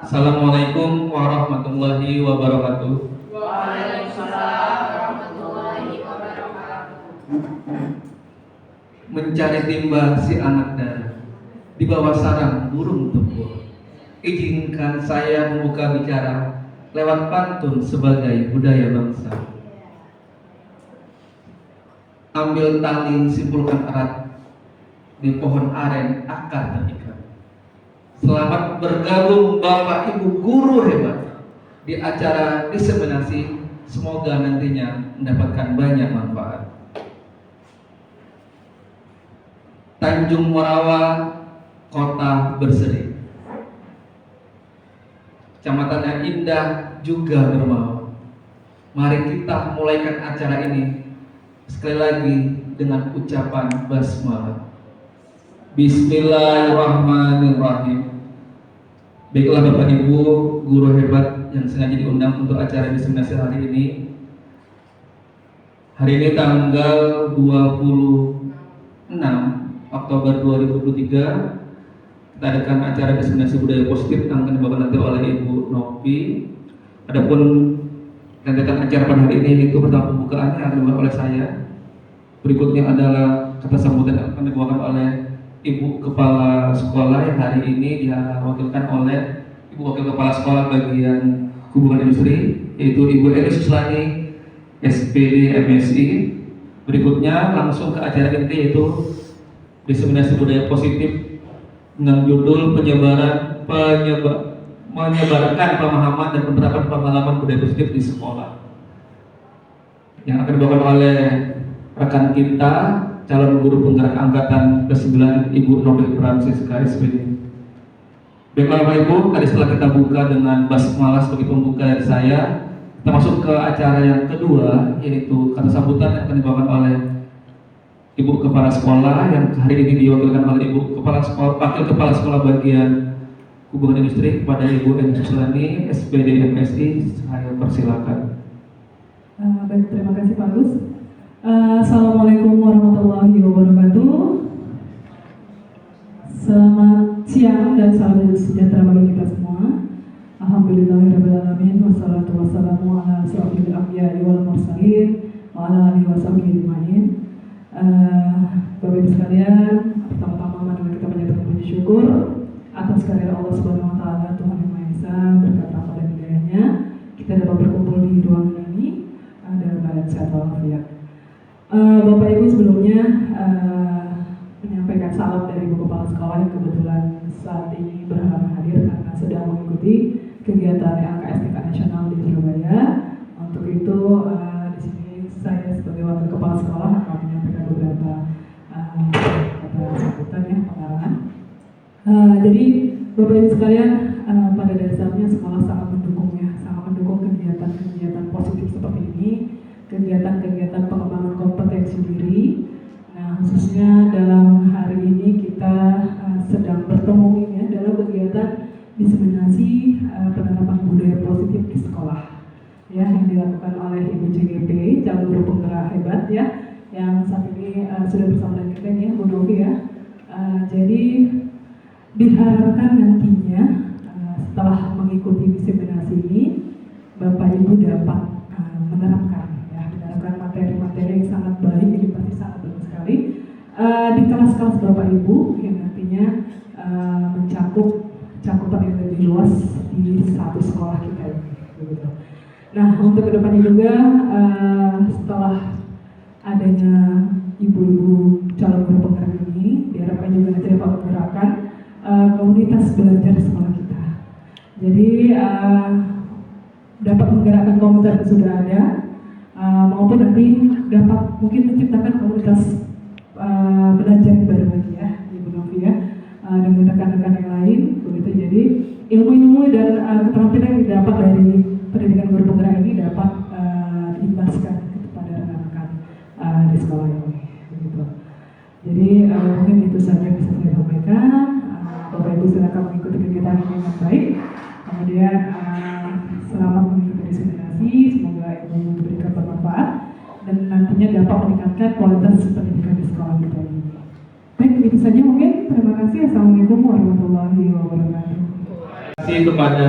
Assalamualaikum warahmatullahi wabarakatuh. Waalaikumsalam warahmatullahi wabarakatuh. Mencari timba si anak darah di bawah sarang burung tempur. Izinkan saya membuka bicara lewat pantun sebagai budaya bangsa. Ambil tali, simpulkan erat, di pohon aren akar terikat. Selamat bergabung Bapak Ibu guru hebat di acara diseminasi. Semoga nantinya mendapatkan banyak manfaat. Tanjung Morawa, kota berseri, kecamatan yang indah juga bermau. Mari kita mulaikan acara ini sekali lagi dengan ucapan basmalah. Bismillahirrahmanirrahim. Baiklah Bapak Ibu guru hebat yang sengaja diundang untuk acara diseminasi hari ini. Hari ini tanggal 26 Oktober 2023 kita adakan acara diseminasi budaya positif yang akan dibawakan nanti oleh Ibu Novi. Adapun lanjutan acara pada hari ini itu pertama pembukaannya akan dibawakan oleh saya. Berikutnya adalah kata sambutan yang akan dibawakan oleh Ibu Kepala Sekolah yang hari ini diwakilkan oleh Ibu Wakil Kepala Sekolah bagian Hubungan Industri, yaitu Ibu Eni Suslani, SPD MSI. Berikutnya langsung ke acara inti, yaitu diseminasi budaya positif dengan judul menyebarkan pemahaman dan penerapan pengalaman budaya positif di sekolah, yang akan dibawakan oleh rekan kita calon guru penggerak angkatan ke-9 Ibu Nobel Francisca SPD. Baiklah Bapak Ibu, tadi setelah kita buka dengan basmalah sebagai pembuka dari saya, kita masuk ke acara yang kedua, yaitu kata sambutan yang akan dibawakan oleh Ibu Kepala Sekolah yang hari ini diwakilkan oleh Ibu Kepala Sekolah, Wakil Kepala Sekolah bagian Hubungan Industri kepada Ibu Eni Suslani, SPD MSI. Saya persilakan. Baik, terima kasih Pak Gus. Assalamualaikum warahmatullahi wabarakatuh. Selamat siang dan salam sejahtera bagi kita semua. Alhamdulillahirrahmanirrahim. Wassalatu wassalamu ala asyrofil anbiya'i wal mursalin wa ala alihi wasahbihi ajma'in. Bapak Ibu sekalian, pertama-tama mari kita menyatakan puji syukur atas karya Allah Subhanahu wa taala, Tuhan Yang Maha Esa, berkat rahmat dan hidayahnya kita dapat berkumpul di ruangan ini dalam keadaan sehat walafiat. Bapak Ibu sebelumnya menyampaikan salam dari Ibu Kepala Sekolah yang kebetulan saat ini berhalangan hadir karena sedang mengikuti kegiatan LKS tingkat nasional di Surabaya. Untuk itu di sini saya sebagai Wakil Kepala Sekolah akan menyampaikan beberapa kata sambutan ya, pengarahan. Jadi Bapak Ibu sekalian, pada dasarnya sekolah sangat mendukung kegiatan-kegiatan positif seperti ini, kegiatan-kegiatan pengembangan kompetensi diri. Nah, khususnya dalam hari ini kita sedang bertemu ini dalam kegiatan diseminasi penerapan budaya positif di sekolah, ya, yang dilakukan oleh Ibu CGP, calon guru penggerak hebat ya, yang saat ini sudah bersama dengan kita ya, Bu Novi ya. Jadi diharapkan nantinya setelah mengikuti diseminasi ini, Bapak Ibu dapat menerapkan materi-materi yang sangat baik, ini pasti sangat bagus sekali di kelas-kelas Bapak Ibu yang nantinya mencakup cakupan yang lebih luas di satu sekolah kita ini. Begitu. Nah, untuk kedepannya juga setelah adanya ibu-ibu calon guru penggerak ini, diharapkan juga nanti dapat menggerakkan komunitas belajar di sekolah kita. Jadi dapat menggerakkan komunitas yang sudah ada, maupun nanti dapat mungkin menciptakan komunitas belajar baru lagi ya, Ibu Novi ya, dengan rekan-rekan yang lain, begitu. Jadi ilmu-ilmu dan keterampilan yang didapat dari pendidikan guru penggerak ini dapat diimbaskan kepada rekan-rekan di sekolah ini, begitu. Jadi mungkin itu saja yang bisa saya sampaikan. Bapak Ibu silakan mengikuti kegiatan ini dengan baik. Kemudian selamat mengikuti diseminasi, semoga Ibu diberikan bermanfaat dan nantinya dapat meningkatkan kualitas pendidikan di sekolah kita ini. Baik, itu saja mungkin. Terima kasih. Assalamualaikum warahmatullahi wabarakatuh. kasih kepada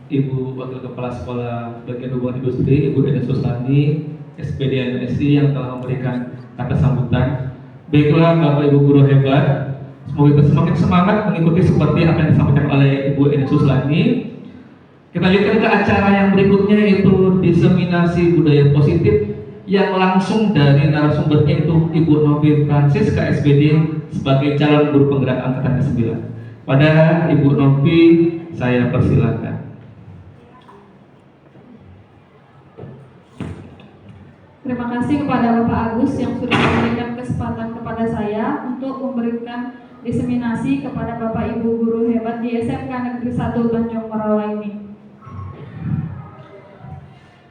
Ibu Wakil Kepala Sekolah Bagian Hubungan Industri, Ibu Eda Suslani, SPD MSI yang telah memberikan kata sambutan. Baiklah Bapak Ibu guru hebat, semoga kita semakin semangat mengikuti seperti apa yang disampaikan oleh Ibu Eda Suslani. Kita lanjutkan ke acara yang berikutnya, yaitu diseminasi budaya positif yang langsung dari narasumbernya itu Ibu Novi Francisca SPD sebagai calon guru penggerak angkatan ke-9. Pada Ibu Novi saya persilakan. Terima kasih kepada Bapak Agus yang sudah memberikan kesempatan kepada saya untuk memberikan diseminasi kepada Bapak Ibu guru hebat di SMK Negeri 1 Tanjung Merawa ini.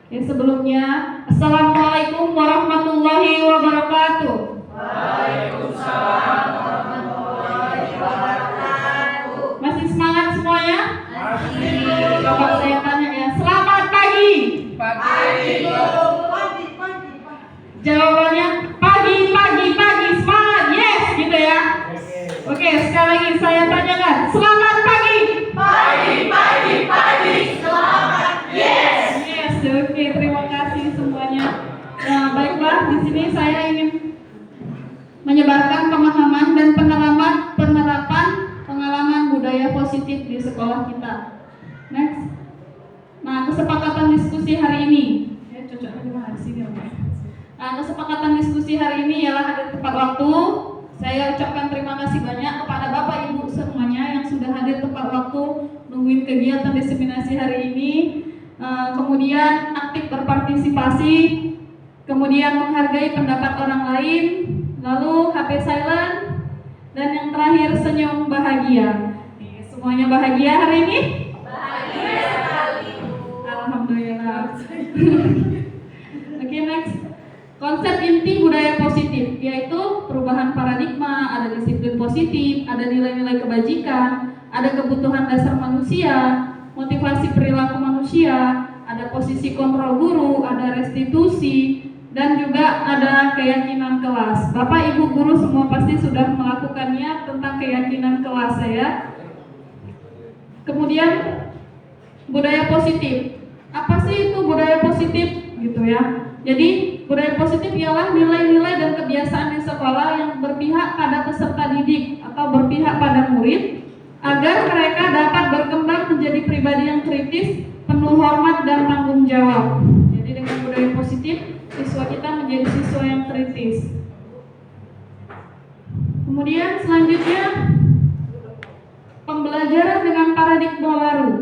Ya, sebelumnya, Assalamualaikum warahmatullahi wabarakatuh. Waalaikumsalam warahmatullahi wabarakatuh. Masih semangat semuanya? Masih. Coba saya tanya ya, selamat pagi. Pagi. Jawabannya pagi, semangat, yes, gitu ya. Oke, sekali lagi saya tanyakan, selamat pagi. Pagi, selamat, yes. Yes, oke, terima kasih semuanya. Nah, baiklah, di sini saya ingin menyebarkan pemahaman dan pengalaman budaya positif di sekolah kita. Next. Nah, kesepakatan diskusi hari ini. Ya, cocok di mana di sini, oke. Nah, kesepakatan diskusi hari ini ialah hadir tepat waktu. Saya ucapkan terima kasih banyak kepada Bapak Ibu semuanya yang sudah hadir tepat waktu nungguin kegiatan diseminasi hari ini. Kemudian aktif berpartisipasi, kemudian menghargai pendapat orang lain, lalu HP silent, dan yang terakhir senyum bahagia. Semuanya bahagia hari ini? Bahagia sekali. Alhamdulillah. Oke, next. Konsep inti budaya positif yaitu perubahan paradigma, ada disiplin positif, ada nilai-nilai kebajikan, ada kebutuhan dasar manusia, motivasi perilaku manusia, ada posisi kontrol guru, ada restitusi, dan juga ada keyakinan kelas. Bapak Ibu guru semua pasti sudah melakukannya tentang keyakinan kelas ya. Kemudian budaya positif. Apa sih itu budaya positif gitu ya? Jadi budaya positif ialah nilai-nilai dan kebiasaan di sekolah yang berpihak pada peserta didik atau berpihak pada murid agar mereka dapat berkembang menjadi pribadi yang kritis, penuh hormat dan tanggung jawab. Jadi dengan budaya positif, siswa kita menjadi siswa yang kritis. Kemudian selanjutnya pembelajaran dengan paradigma baru.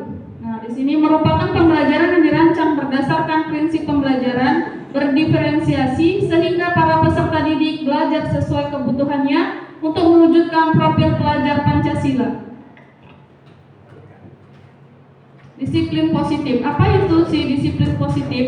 Nah, di sini merupakan pembelajaran yang dirancang berdasarkan prinsip pembelajaran berdiferensiasi sehingga para peserta didik belajar sesuai kebutuhannya untuk mewujudkan profil pelajar Pancasila. Disiplin positif. Apa itu sih disiplin positif?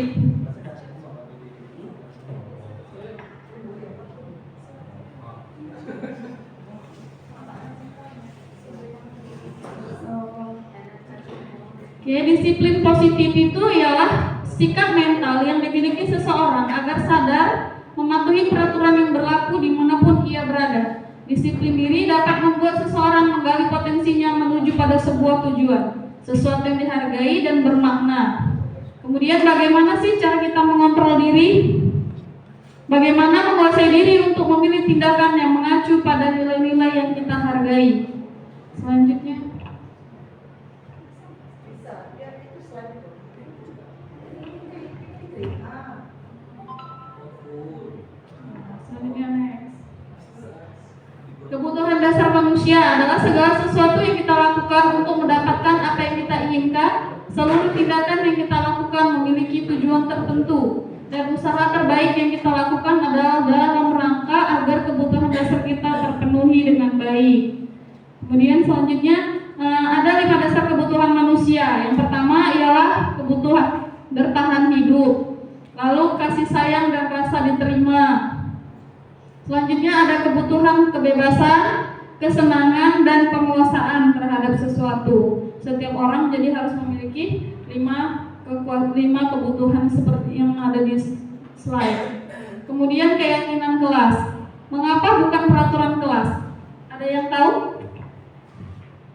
Oke, disiplin positif itu ialah sikap mental yang dimiliki seseorang agar sadar mematuhi peraturan yang berlaku dimanapun ia berada. Disiplin diri dapat membuat seseorang menggali potensinya menuju pada sebuah tujuan, sesuatu yang dihargai dan bermakna. Kemudian bagaimana sih cara kita mengontrol diri? Bagaimana menguasai diri untuk memilih tindakan yang mengacu pada nilai-nilai yang kita hargai? Selanjutnya. Kebutuhan dasar manusia adalah segala sesuatu yang kita lakukan untuk mendapatkan apa yang kita inginkan. Seluruh tindakan yang kita lakukan memiliki tujuan tertentu, dan usaha terbaik yang kita lakukan adalah dalam rangka agar kebutuhan dasar kita terpenuhi dengan baik. Kemudian selanjutnya ada 5 dasar kebutuhan manusia. Yang pertama ialah kebutuhan bertahan hidup, lalu kasih sayang dan rasa diterima. Selanjutnya ada kebutuhan kebebasan, kesenangan, dan penguasaan terhadap sesuatu. Setiap orang jadi harus memiliki 5 kebutuhan seperti yang ada di slide. Kemudian keyakinan kelas. Mengapa bukan peraturan kelas? Ada yang tahu?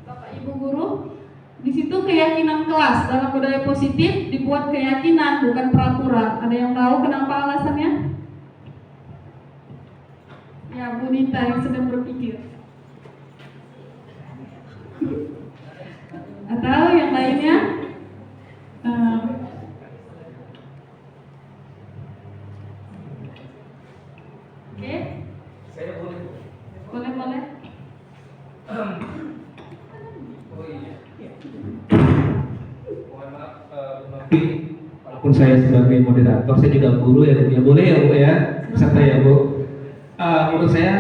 Bapak Ibu guru? di situ keyakinan kelas. Dalam budaya positif dibuat keyakinan bukan peraturan. Ada yang tahu kenapa alasannya? Ya, Bu Nita yang sedang berpikir. Atau yang lainnya? Oke. Saya boleh. Boleh. Oh iya. Mohon maaf, Bu Novi, walaupun saya sebagai moderator, saya juga guru ya, Bu. Ya boleh ya, Bu ya, peserta ya, Bu. Menurut saya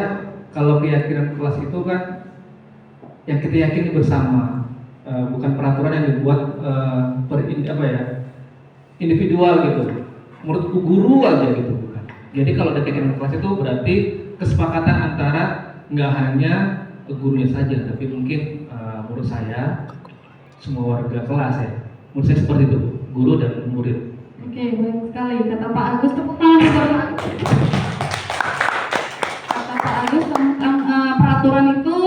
kalau keyakinan kelas itu kan yang kita yakini bersama, bukan peraturan yang dibuat individual gitu. Menurutku guru aja gitu, bukan. Jadi kalau ada keyakinan kelas itu berarti kesepakatan antara nggak hanya gurunya saja, tapi mungkin menurut saya semua warga kelas ya. Menurut saya seperti itu, guru dan murid. Oke, baik sekali. Kata Pak Agus, tepuk tangan sekali. Kata Pak Agus tentang peraturan itu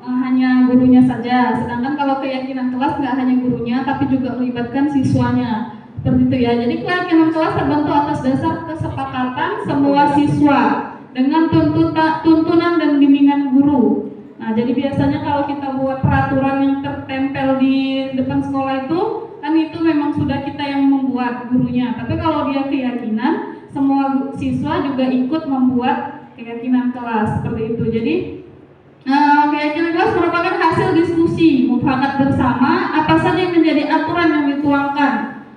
hanya gurunya saja. Sedangkan kalau keyakinan kelas nggak hanya gurunya, tapi juga melibatkan siswanya. Seperti itu ya. Jadi keyakinan kelas terbentuk atas dasar kesepakatan semua siswa dengan tuntunan dan bimbingan guru. Nah, jadi biasanya kalau kita buat peraturan yang tertempel di depan sekolah itu memang sudah kita yang membuat gurunya. Tapi kalau dia keyakinan, semua siswa juga ikut membuat keyakinan kelas seperti itu. Jadi keyakinan kelas merupakan hasil diskusi mufakat bersama apa saja yang menjadi aturan yang dituangkan,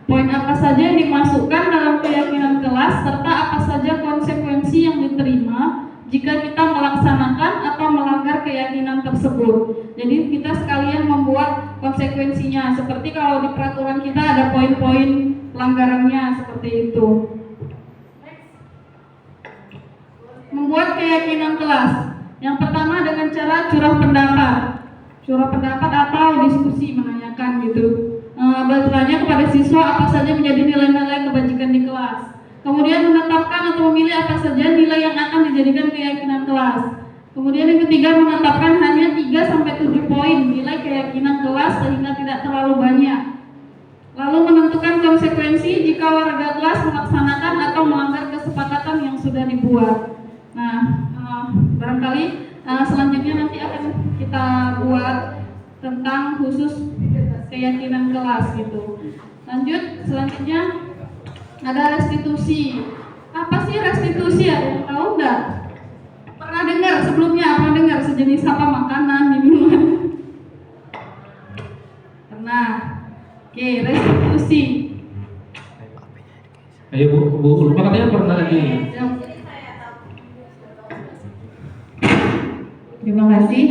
poin apa saja yang dimasukkan dalam keyakinan kelas, serta apa saja konsekuensi yang diterima jika kita melaksanakan atau melanggar keyakinan tersebut. Jadi kita sekalian membuat konsekuensinya, seperti kalau di peraturan kita ada poin-poin pelanggarannya seperti itu. Membuat keyakinan kelas. Yang pertama dengan cara curah pendapat atau diskusi, menanyakan gitu. Bertanya kepada siswa apa saja menjadi nilai-nilai kebajikan di kelas. Kemudian menetapkan atau memilih apa saja nilai yang akan dijadikan keyakinan kelas. Kemudian yang ketiga, menetapkan hanya 3-7 poin nilai keyakinan kelas sehingga tidak terlalu banyak. Lalu menentukan konsekuensi jika warga kelas melaksanakan atau melanggar kesepakatan yang sudah dibuat. Nah, barangkali selanjutnya nanti akan kita buat tentang khusus keyakinan kelas gitu. Lanjut, selanjutnya ada restitusi. Apa sih restitusi? Ada yang tahu nggak? Pernah dengar sebelumnya? Pernah dengar sejenis apa, makanan, minuman? Pernah. Oke, restitusi. Ayo Bu Ulfa katanya pernah lagi. Terima kasih.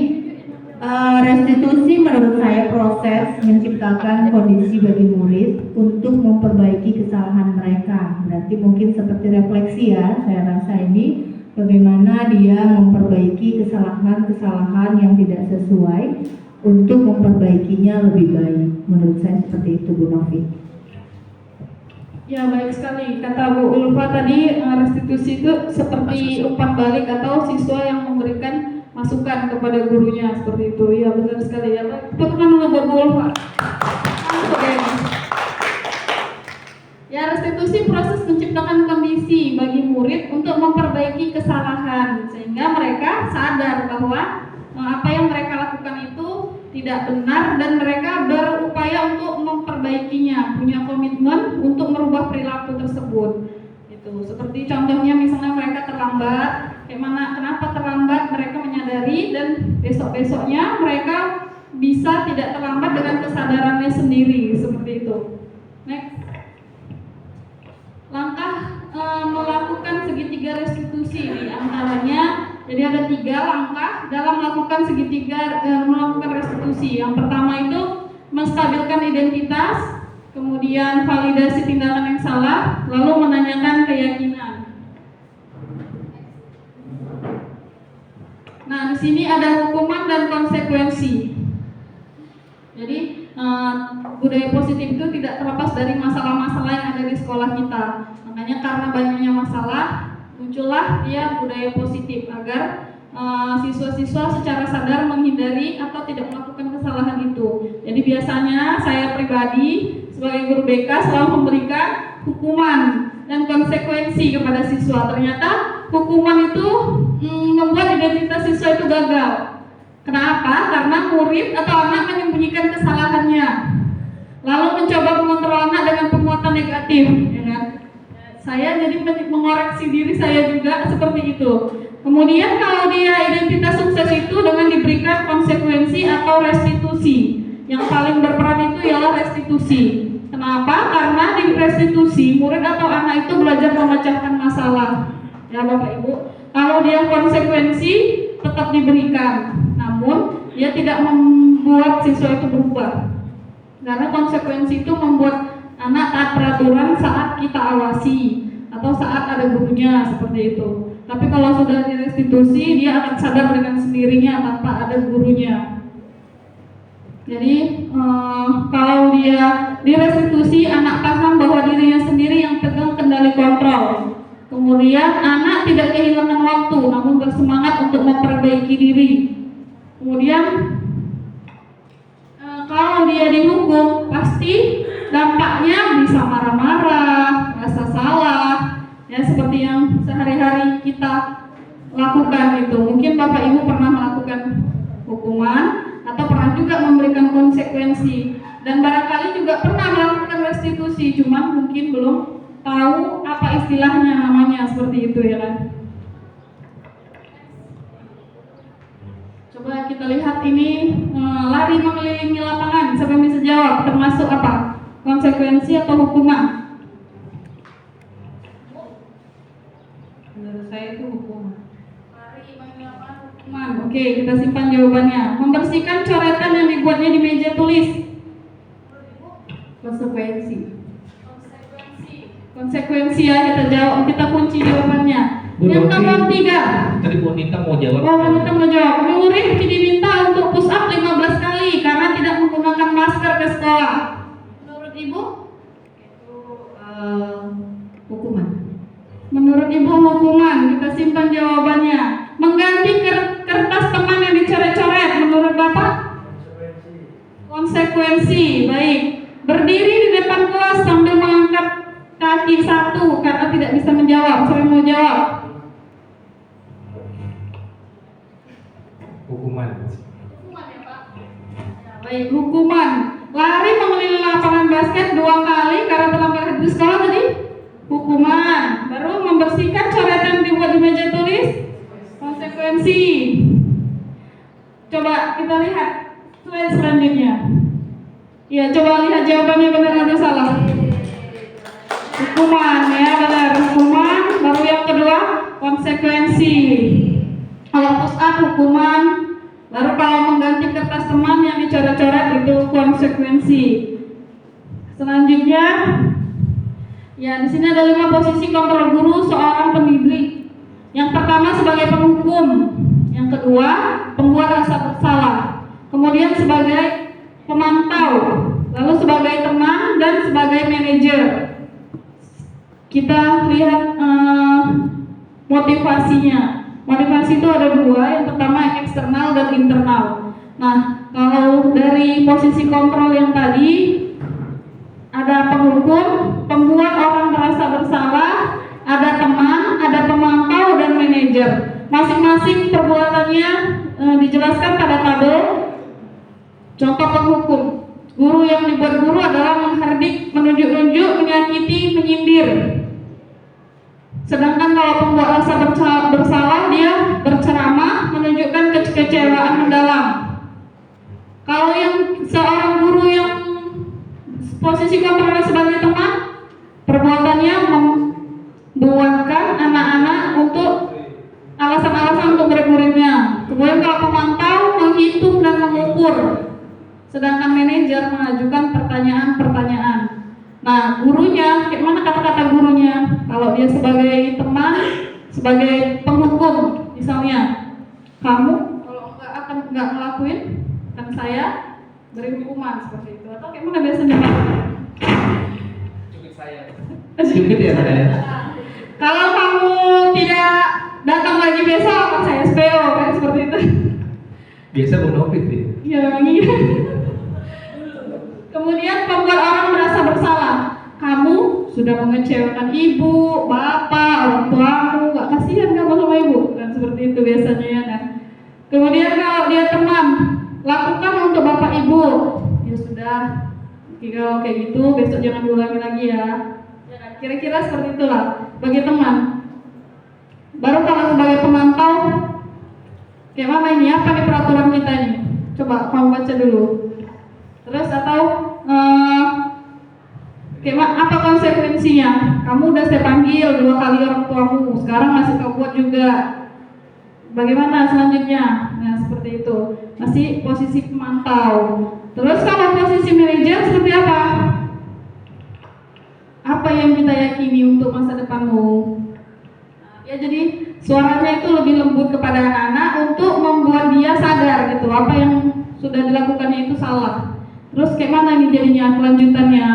Restitusi menurut saya proses menciptakan kondisi bagi murid untuk memperbaiki kesalahan mereka. Berarti mungkin seperti refleksi ya, saya rasa ini bagaimana dia memperbaiki kesalahan-kesalahan yang tidak sesuai untuk memperbaikinya lebih baik. Menurut saya seperti itu, Bu Novi. Ya, baik sekali. Kata Bu Ulfa tadi, restitusi itu seperti umpan balik atau siswa yang memberikan masukan kepada gurunya, seperti itu. Ya, benar sekali ya. Tekan dulu buat Bu Ulfa. Ya, restitusi proses menciptakan kondisi bagi murid untuk memperbaiki kesalahan sehingga mereka sadar bahwa apa yang mereka lakukan itu tidak benar dan mereka berupaya untuk memperbaikinya, punya komitmen untuk merubah perilaku tersebut. Itu seperti contohnya misalnya mereka terlambat, kenapa terlambat, mereka menyadari dan besok-besoknya mereka bisa tidak terlambat dengan kesadarannya sendiri, seperti itu. Next. Langkah melakukan segitiga restitusi, di antaranya jadi ada 3 langkah dalam melakukan melakukan restitusi. Yang pertama itu menstabilkan identitas, kemudian validasi tindakan yang salah, lalu menanyakan keyakinan. Nah, di sini ada hukuman dan konsekuensi. Jadi budaya positif itu tidak terlepas dari masalah-masalah yang ada di sekolah kita. Makanya karena banyaknya masalah, muncullah dia budaya positif agar siswa-siswa secara sadar menghindari atau tidak melakukan kesalahan itu. Jadi biasanya saya pribadi sebagai guru BK selalu memberikan hukuman dan konsekuensi kepada siswa. Ternyata hukuman itu membuat identitas siswa itu gagal. Kenapa? Karena murid atau anak menyembunyikan kesalahannya, lalu mencoba mengontrol anak dengan penguatan negatif, ya kan? Saya jadi mengoreksi diri saya juga seperti itu. Kemudian kalau dia identitas sukses itu dengan diberikan konsekuensi atau restitusi. Yang paling berperan itu ialah restitusi. Kenapa? Karena di restitusi murid atau anak itu belajar memecahkan masalah. Ya Bapak Ibu, kalau dia konsekuensi tetap diberikan, namun dia tidak membuat siswa itu berubah. Karena konsekuensi itu membuat anak taat peraturan saat kita awasi atau saat ada gurunya, seperti itu. Tapi kalau sudah direstitusi, dia akan sadar dengan sendirinya tanpa ada gurunya. Jadi kalau dia direstitusi, anak paham bahwa dirinya sendiri yang pegang kendali kontrol. Kemudian anak tidak kehilangan waktu, namun bersemangat untuk memperbaiki diri. Kemudian kalau dia dihukum, pasti dampaknya bisa marah-marah, rasa salah, ya seperti yang sehari-hari kita lakukan itu. Mungkin Bapak Ibu pernah melakukan hukuman atau pernah juga memberikan konsekuensi, dan barangkali juga pernah melakukan restitusi, cuma mungkin belum tahu apa istilahnya namanya, seperti itu ya kan. Coba kita lihat ini lari mengelilingi lapangan, siapa yang bisa jawab termasuk apa? Konsekuensi atau hukuman? Menurut saya itu hukuman. Lari mengelilingi lapangan, hukuman. Oke, kita simpan jawabannya. Membersihkan coretan yang dibuatnya di meja tulis. Konsekuensi. Konsekuensi ya, kita jawab, kita kunci jawabannya. Yang nomor 3. Tadi Bu Nita mau jawab. Oh, kita mau jawab. Murid diminta untuk push up 15 kali karena tidak menggunakan masker ke sekolah. Menurut Ibu? Itu hukuman. Menurut Ibu hukuman. Kita simpan jawabannya. Mengganti kertas teman yang dicoret-coret. Menurut Bapak? Konsekuensi. Baik. Berdiri di depan kelas sambil mengangkat kaki satu karena tidak bisa menjawab. Saya mau jawab. Hukuman. Hukuman ya Pak? Ya, baik, hukuman. Lari mengelilingi lapangan basket 2 kali karena terlambat di sekolah tadi. Hukuman. Baru membersihkan coretan dibuat di meja tulis. Konsekuensi. Coba kita lihat slide selanjutnya. Ya, coba lihat jawabannya benar atau salah. Hukuman ya, benar, hukuman. Baru yang kedua konsekuensi. Kalau push up hukuman, baru kalau mengganti kertas teman yang dicoret-coret itu konsekuensi. Selanjutnya, ya di sini ada 5 posisi kontrol guru seorang pendidik. Yang pertama sebagai penghukum, yang kedua pembuat rasa bersalah, kemudian sebagai pemantau, lalu sebagai teman dan sebagai manajer. Kita lihat motivasinya. Motivasi itu ada 2, yang pertama eksternal dan internal. Nah, kalau dari posisi kontrol yang tadi, ada penghukum, pembuat orang merasa bersalah, ada teman, ada pemantau dan manajer. Masing-masing perbuatannya dijelaskan pada tabel. Contoh penghukum, guru yang dibuat guru adalah menghardik, menunjuk-nunjuk, menyakiti, menyindir. Sedangkan kalau pembuat rasa bersalah, dia berceramah, menunjukkan kekecewaan mendalam. Kalau yang seorang guru yang posisi kontrolnya sebagai teman, perbuatannya membuatkan anak-anak untuk alasan-alasan untuk murid-muridnya. Kemudian kalau pemantau, menghitung dan mengukur. Sedangkan manajer mengajukan pertanyaan-pertanyaan. Nah, gurunya, bagaimana kata-kata gurunya? Kalau dia sebagai teman, sebagai penghukum, misalnya, kamu kalau nggak ngelakuin, kan saya beri hukuman seperti itu. Atau bagaimana biasanya Pak? Cubit saya. Cubit ya saya. Kalau kamu tidak datang lagi besok, akan saya SPO, kayak seperti itu. Biasa bonafit ya. Ya, memang iya. Kemudian membuat orang merasa bersalah. Kamu sudah mengecewakan ibu, bapak, orang tuamu, gak kasihan kamu sama ibu, kan seperti itu biasanya ya kan. Kemudian kalau dia teman, lakukan untuk bapak ibu. Ya sudah, kalau kayak gitu besok jangan diulangi lagi ya. Ya kan? Kira-kira seperti itulah bagi teman. Baru kalau sebagai pemantau, kayak mana ini? Apa nih peraturan kita ini? Coba kamu baca dulu. Terus atau apa konsekuensinya? Kamu udah saya panggil 2 kali orang tuamu, sekarang masih kau buat juga. Bagaimana selanjutnya? Nah seperti itu. Masih posisi pemantau. Terus kalau posisi manajer seperti apa? Apa yang kita yakini untuk masa depanmu? Ya jadi suaranya itu lebih lembut kepada anak-anak untuk membuat dia sadar gitu apa yang sudah dilakukannya itu salah. Terus kayak mana nih jadinya kelanjutannya?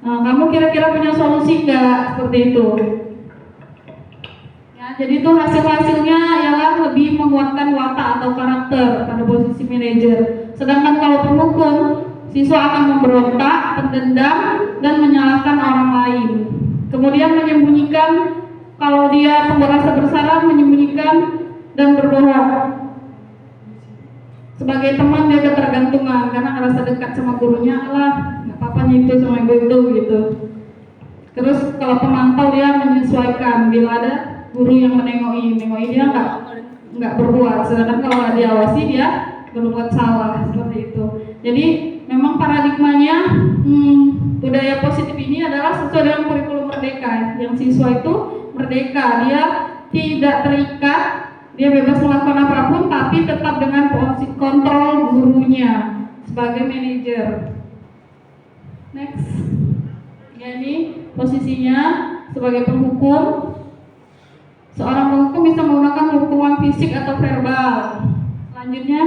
Kamu kira-kira punya solusi nggak seperti itu? Ya, jadi itu hasil-hasilnya ialah lebih menguatkan watak atau karakter pada posisi manajer. Sedangkan kalau pemukul, siswa akan memberontak, pendendam, dan menyalahkan orang lain. Kemudian menyembunyikan, kalau dia pembuat rasa bersalah, menyembunyikan dan berbohong. Sebagai teman dia ketergantungan karena ngerasa dekat sama gurunya, lah nggak apa-apa itu sama ibu itu gitu. Terus kalau pemantau dia menyesuaikan, bila ada guru yang menengoki dia nggak berbuat, sedangkan kalau diawasi dia berbuat salah seperti itu. Jadi memang paradigmanya budaya positif ini adalah sesuai dengan kurikulum merdeka, yang siswa itu merdeka, dia tidak terikat, dia bebas melakukan apapun, tapi tetap dengan kontrol gurunya sebagai manajer. Next, jadi posisinya sebagai penghukum. Seorang penghukum bisa menggunakan hukuman fisik atau verbal. Selanjutnya,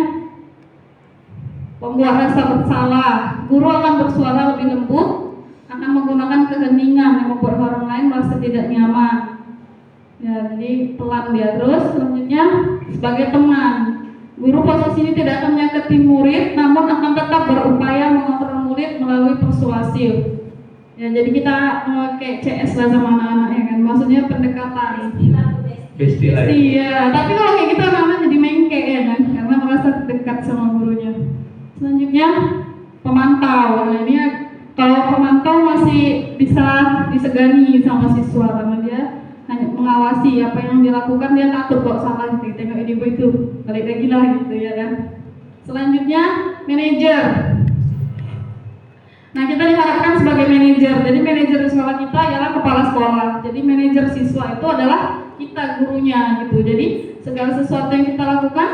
pembuat rasa bersalah. Guru akan bersuara lebih lembut, akan menggunakan keheningan yang membuat orang lain merasa tidak nyaman. Ya, jadi pelan dia. Terus selanjutnya sebagai teman, guru posisi ini tidak akan menyakiti murid, namun akan tetap berupaya mengontrol murid melalui persuasif. Ya, jadi kita kayak CS lah sama anak-anak ya kan, maksudnya pendekatan. Besti lah. Iya, tapi kalau kayak gitu anak-anak jadi mengke ya kan, karena merasa dekat sama gurunya. Selanjutnya pemantau. Nah ini kalau pemantau masih bisa disegani sama siswa karena dia hanya mengawasi apa yang dilakukan, dia takut kok salah gitu. Tengok ibu itu balik lagi lah gitu ya kan. Selanjutnya manajer. Nah kita diharapkan sebagai manajer. Jadi manajer di sekolah kita ialah kepala sekolah. Jadi manajer siswa itu adalah kita gurunya gitu. Jadi segala sesuatu yang kita lakukan,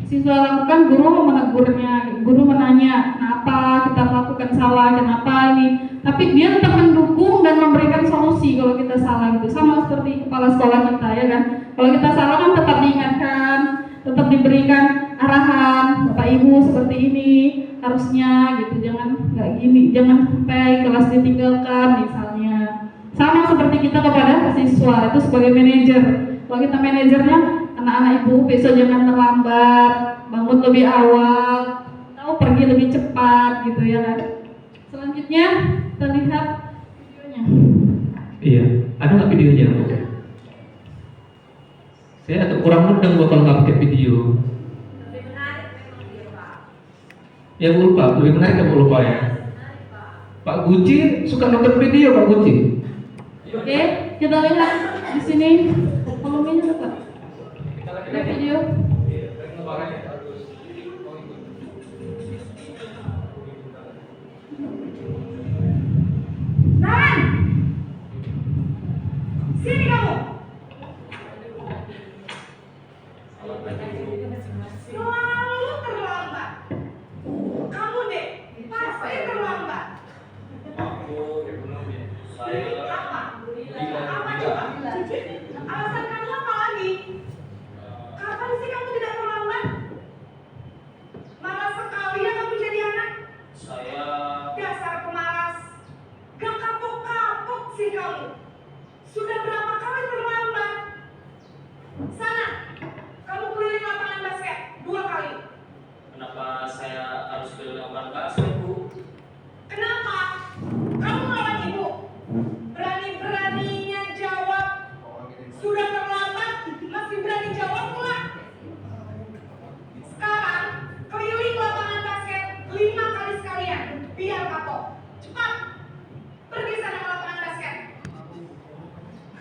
siswa lakukan, guru menegurnya, guru menanya kenapa kita melakukan salah, kenapa ini. Tapi dia tetap mendukung dan memberikan solusi kalau kita salah gitu. Sama seperti kepala sekolah kita ya kan. Kalau kita salah kan tetap diingatkan, tetap diberikan arahan, Bapak Ibu seperti ini harusnya gitu, jangan nggak gini, jangan sampai kelas ditinggalkan misalnya. Sama seperti kita kepada siswa itu sebagai manajer. Kalau kita manajernya, anak-anak ibu besok jangan terlambat, bangun lebih awal, atau pergi lebih cepat gitu ya kan. Selanjutnya kita lihat videonya. Iya, ada nggak videonya? Saya agak kurang mudeng kalau nggak pakai video. Ya Bu lupa, lebih menarik ya Bu lupa ya. Pak Guci suka nonton video Pak Guci. Oke, kita lihat di sini volumenya berapa? Ada video. Nan, sini kamu. Selalu terlambat. Kamu deh, pasti terlambat. Apa? Apa coba? Alasan kamu apa lagi? Kapan sih kamu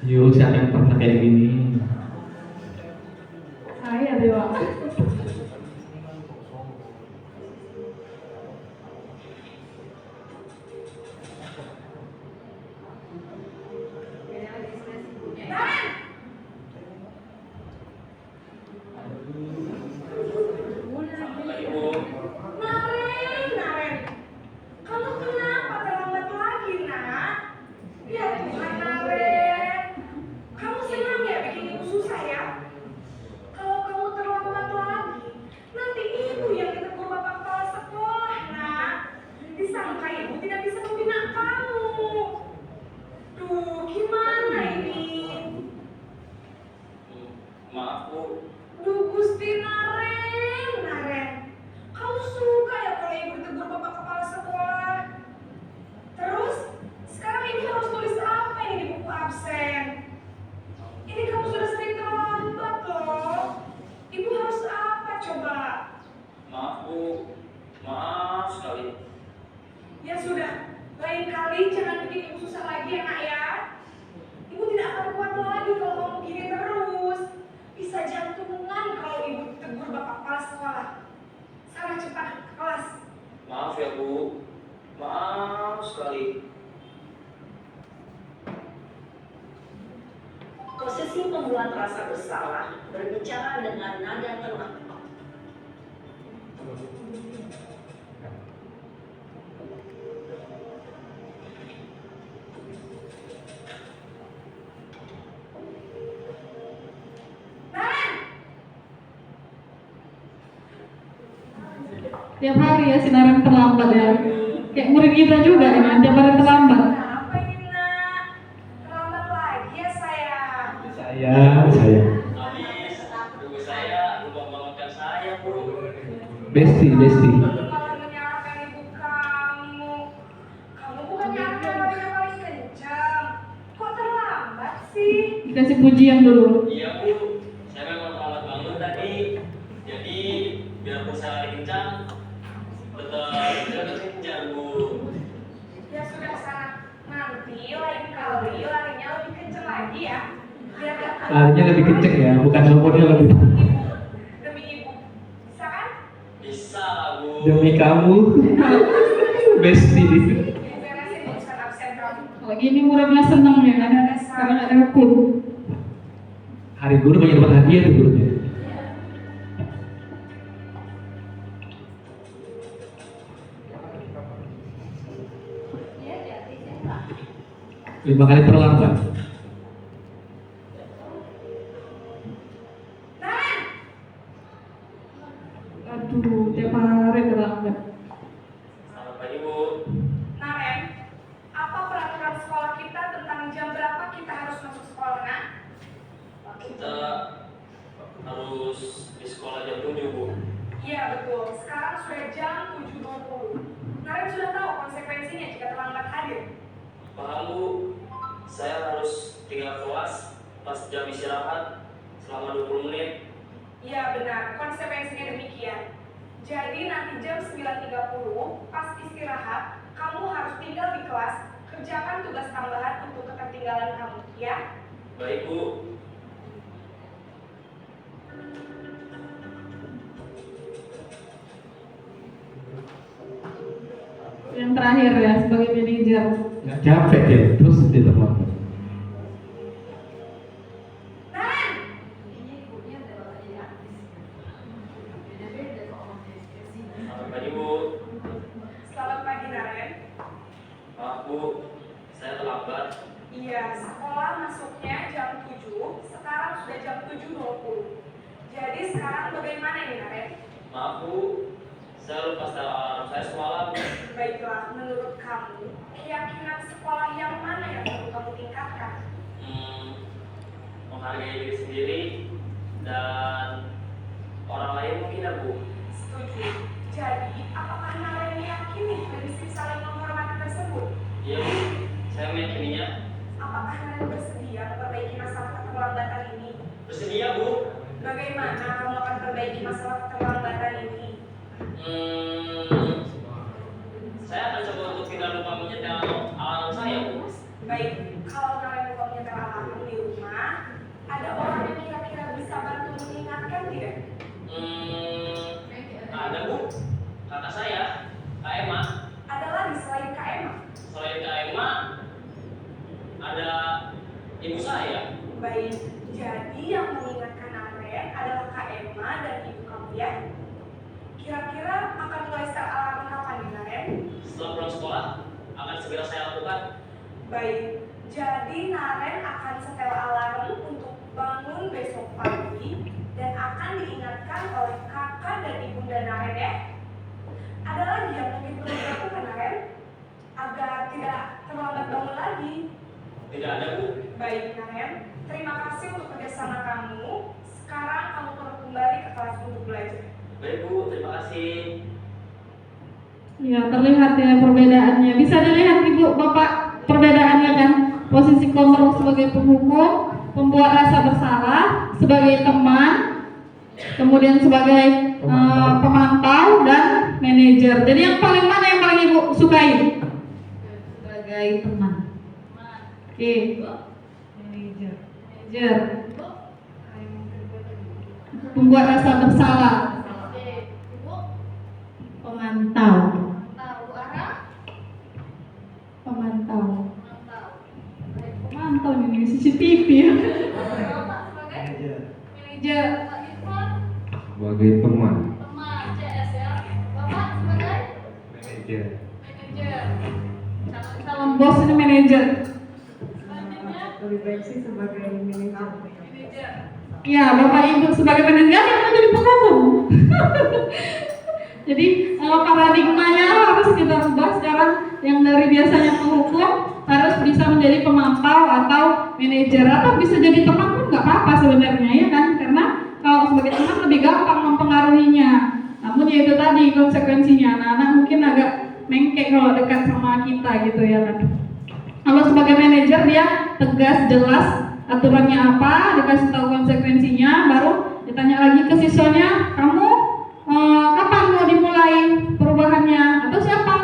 Yuk, siapa yang pernah kayak gini? Saya Dewa. Naren, kamu kenapa terlambat lagi, nak? Ya Tuhan, Naren. Kamu senang ya bikin ibu susah ya? Kalau kamu terlambat lagi, nanti ibu yang ditegur bapak kepala sekolah, nak. Disangka ibu tidak bisa membina kamu. Duh, gimana ini? Maaf Bu, Duh, Gusti Naren. Kamu suka ya kalau ibu ditegur bapak kepala sekolah? Terus, sekarang ibu harus tulis apa ini di buku absen? Ini kamu sudah sering terlambat loh. Ibu harus apa coba? maaf Bu, maaf sekali. Ya sudah, lain kali jangan bikin ibu susah lagi ya nak ya. Ibu tidak akan kuat lagi kalau kamu gini terus. Bisa jantungan kalau ibu tegur bapak kepala sekolah. Sana cepat ke kelas. Maaf ya Bu, maaf sekali. Posisi pembuat rasa bersalah berbicara dengan nada tenang. Tiap hari ya si Naren terlambat ya. Kayak murid kita juga ya, tiap hari terlambat. Kenapa ini nak? Terlambat lagi ya sayang. Saya. Habis, ibu saya lupa membangunkan saya Bu. Besti. Malah menyalahkan ibu kamu. Kamu bukannya anak yang paling kencang. Kok terlambat sih? Dikasih pujian dulu. Iya Bu, saya memang terlambat bangun tadi. Jadi, biarpun saya lari kencang, tetap kencang Bu. Ya sudah sana. Nanti lain kali larinya lebih kencang lagi ya. Biar gak kalah. Larinya lebih kenceng ya, bukan nomornya lebih. Demi ibu. Bisa kan? Bisa lah Bu. Demi kamu. Besti. Beresin urusan absen kamu. Kalau gini muridnya seneng ya kan, karena ada hukum. Hari guru banyak dapat hadiah tuh gurunya. Lima kali terlambat. Naren! Aduh, tiap hari terlambat. Selamat pagi Bu. Naren, apa peraturan sekolah kita tentang jam berapa kita harus masuk sekolah, nak? Kita harus di sekolah jam 7 Bu. Iya betul, sekarang sudah jam 7.20. Naren sudah tahu konsekuensinya jika terlambat hadir. Paham Bu, saya harus tinggal kelas pas jam istirahat selama 20 menit. Iya benar, konsekuensinya demikian. Jadi nanti jam 9.30 pas istirahat, kamu harus tinggal di kelas, kerjakan tugas tambahan untuk ketertinggalan kamu, ya? Baik Bu. Yang terakhir ya, sebagai manajer. Nggak capek ya, terus dia terlambat. Naren! Selamat pagi Bu. Selamat pagi Naren. Maaf Bu, saya terlambat. Iya, sekolah masuknya jam 7, sekarang sudah jam 7.20. Jadi sekarang bagaimana nih Naren? Maaf Bu, saya lupa setel alarm saya semalam. Baiklah, menurut kamu, keyakinan sekolah yang mana yang perlu kamu tingkatkan? Menghargai diri sendiri dan orang lain mungkin ya Bu. Setuju. Jadi, apakah Naren meyakini prinsip saling menghormati tersebut? Iya Bu, saya meyakininya. Apakah Naren bersedia memperbaiki masalah keterlambatan ini? Bersedia Bu. Bagaimana kamu akan perbaiki masalah keterlambatan ini? Saya akan coba untuk tidak lupa menyetel alarm saya Bu. Baik, kalau Naren lupa menyetel alarm di segera saya lakukan. Baik, jadi Naren akan setel alarm untuk bangun besok pagi dan akan diingatkan oleh kakak dan ibunda Naren ya. Ada lagi yang mungkin perlu dilakukan Naren agar tidak terlambat bangun lagi? Tidak ada, Bu. Baik Naren, terima kasih untuk kerjasama kamu. Sekarang kamu perlu kembali ke kelas untuk belajar. Baik, Bu. Terima kasih. Ya, terlihat ya perbedaannya. Bisa dilihat Ibu, Bapak, perbedaannya kan? Posisi kontrol sebagai penghukum, pembuat rasa bersalah, sebagai teman, kemudian sebagai pemantau dan manajer. Jadi yang paling mana yang paling Ibu sukai? Sebagai teman. Oke. Manajer. Manajer. Pembuat rasa bersalah. Pemantau. Pemantau. Pemantau ini CCTV ya. Manajer. Sebagai teman. Teman CS ya. Bapak sebagai Manajer. manajer. Calon bos ini manajer. Selanjutnya Lebih baik sih sebagai manajer. manajer. Iya, Bapak Ibu sebagai manajer yang mau jadi penghukum. Jadi paradigmanya harus kita ubah sekarang, yang dari biasanya penghukum harus bisa menjadi pemantau atau manajer, atau bisa jadi teman pun nggak apa-apa sebenarnya ya kan, karena kalau sebagai teman lebih gampang mempengaruhinya. Namun ya itu tadi konsekuensinya, anak-anak mungkin agak mengkek kalau dekat sama kita gitu ya kan. Kalau sebagai manajer dia tegas, jelas aturannya apa, dikasih tahu konsekuensinya, baru ditanya lagi ke siswanya, kamu kapan mau dimulai perubahannya, atau siapa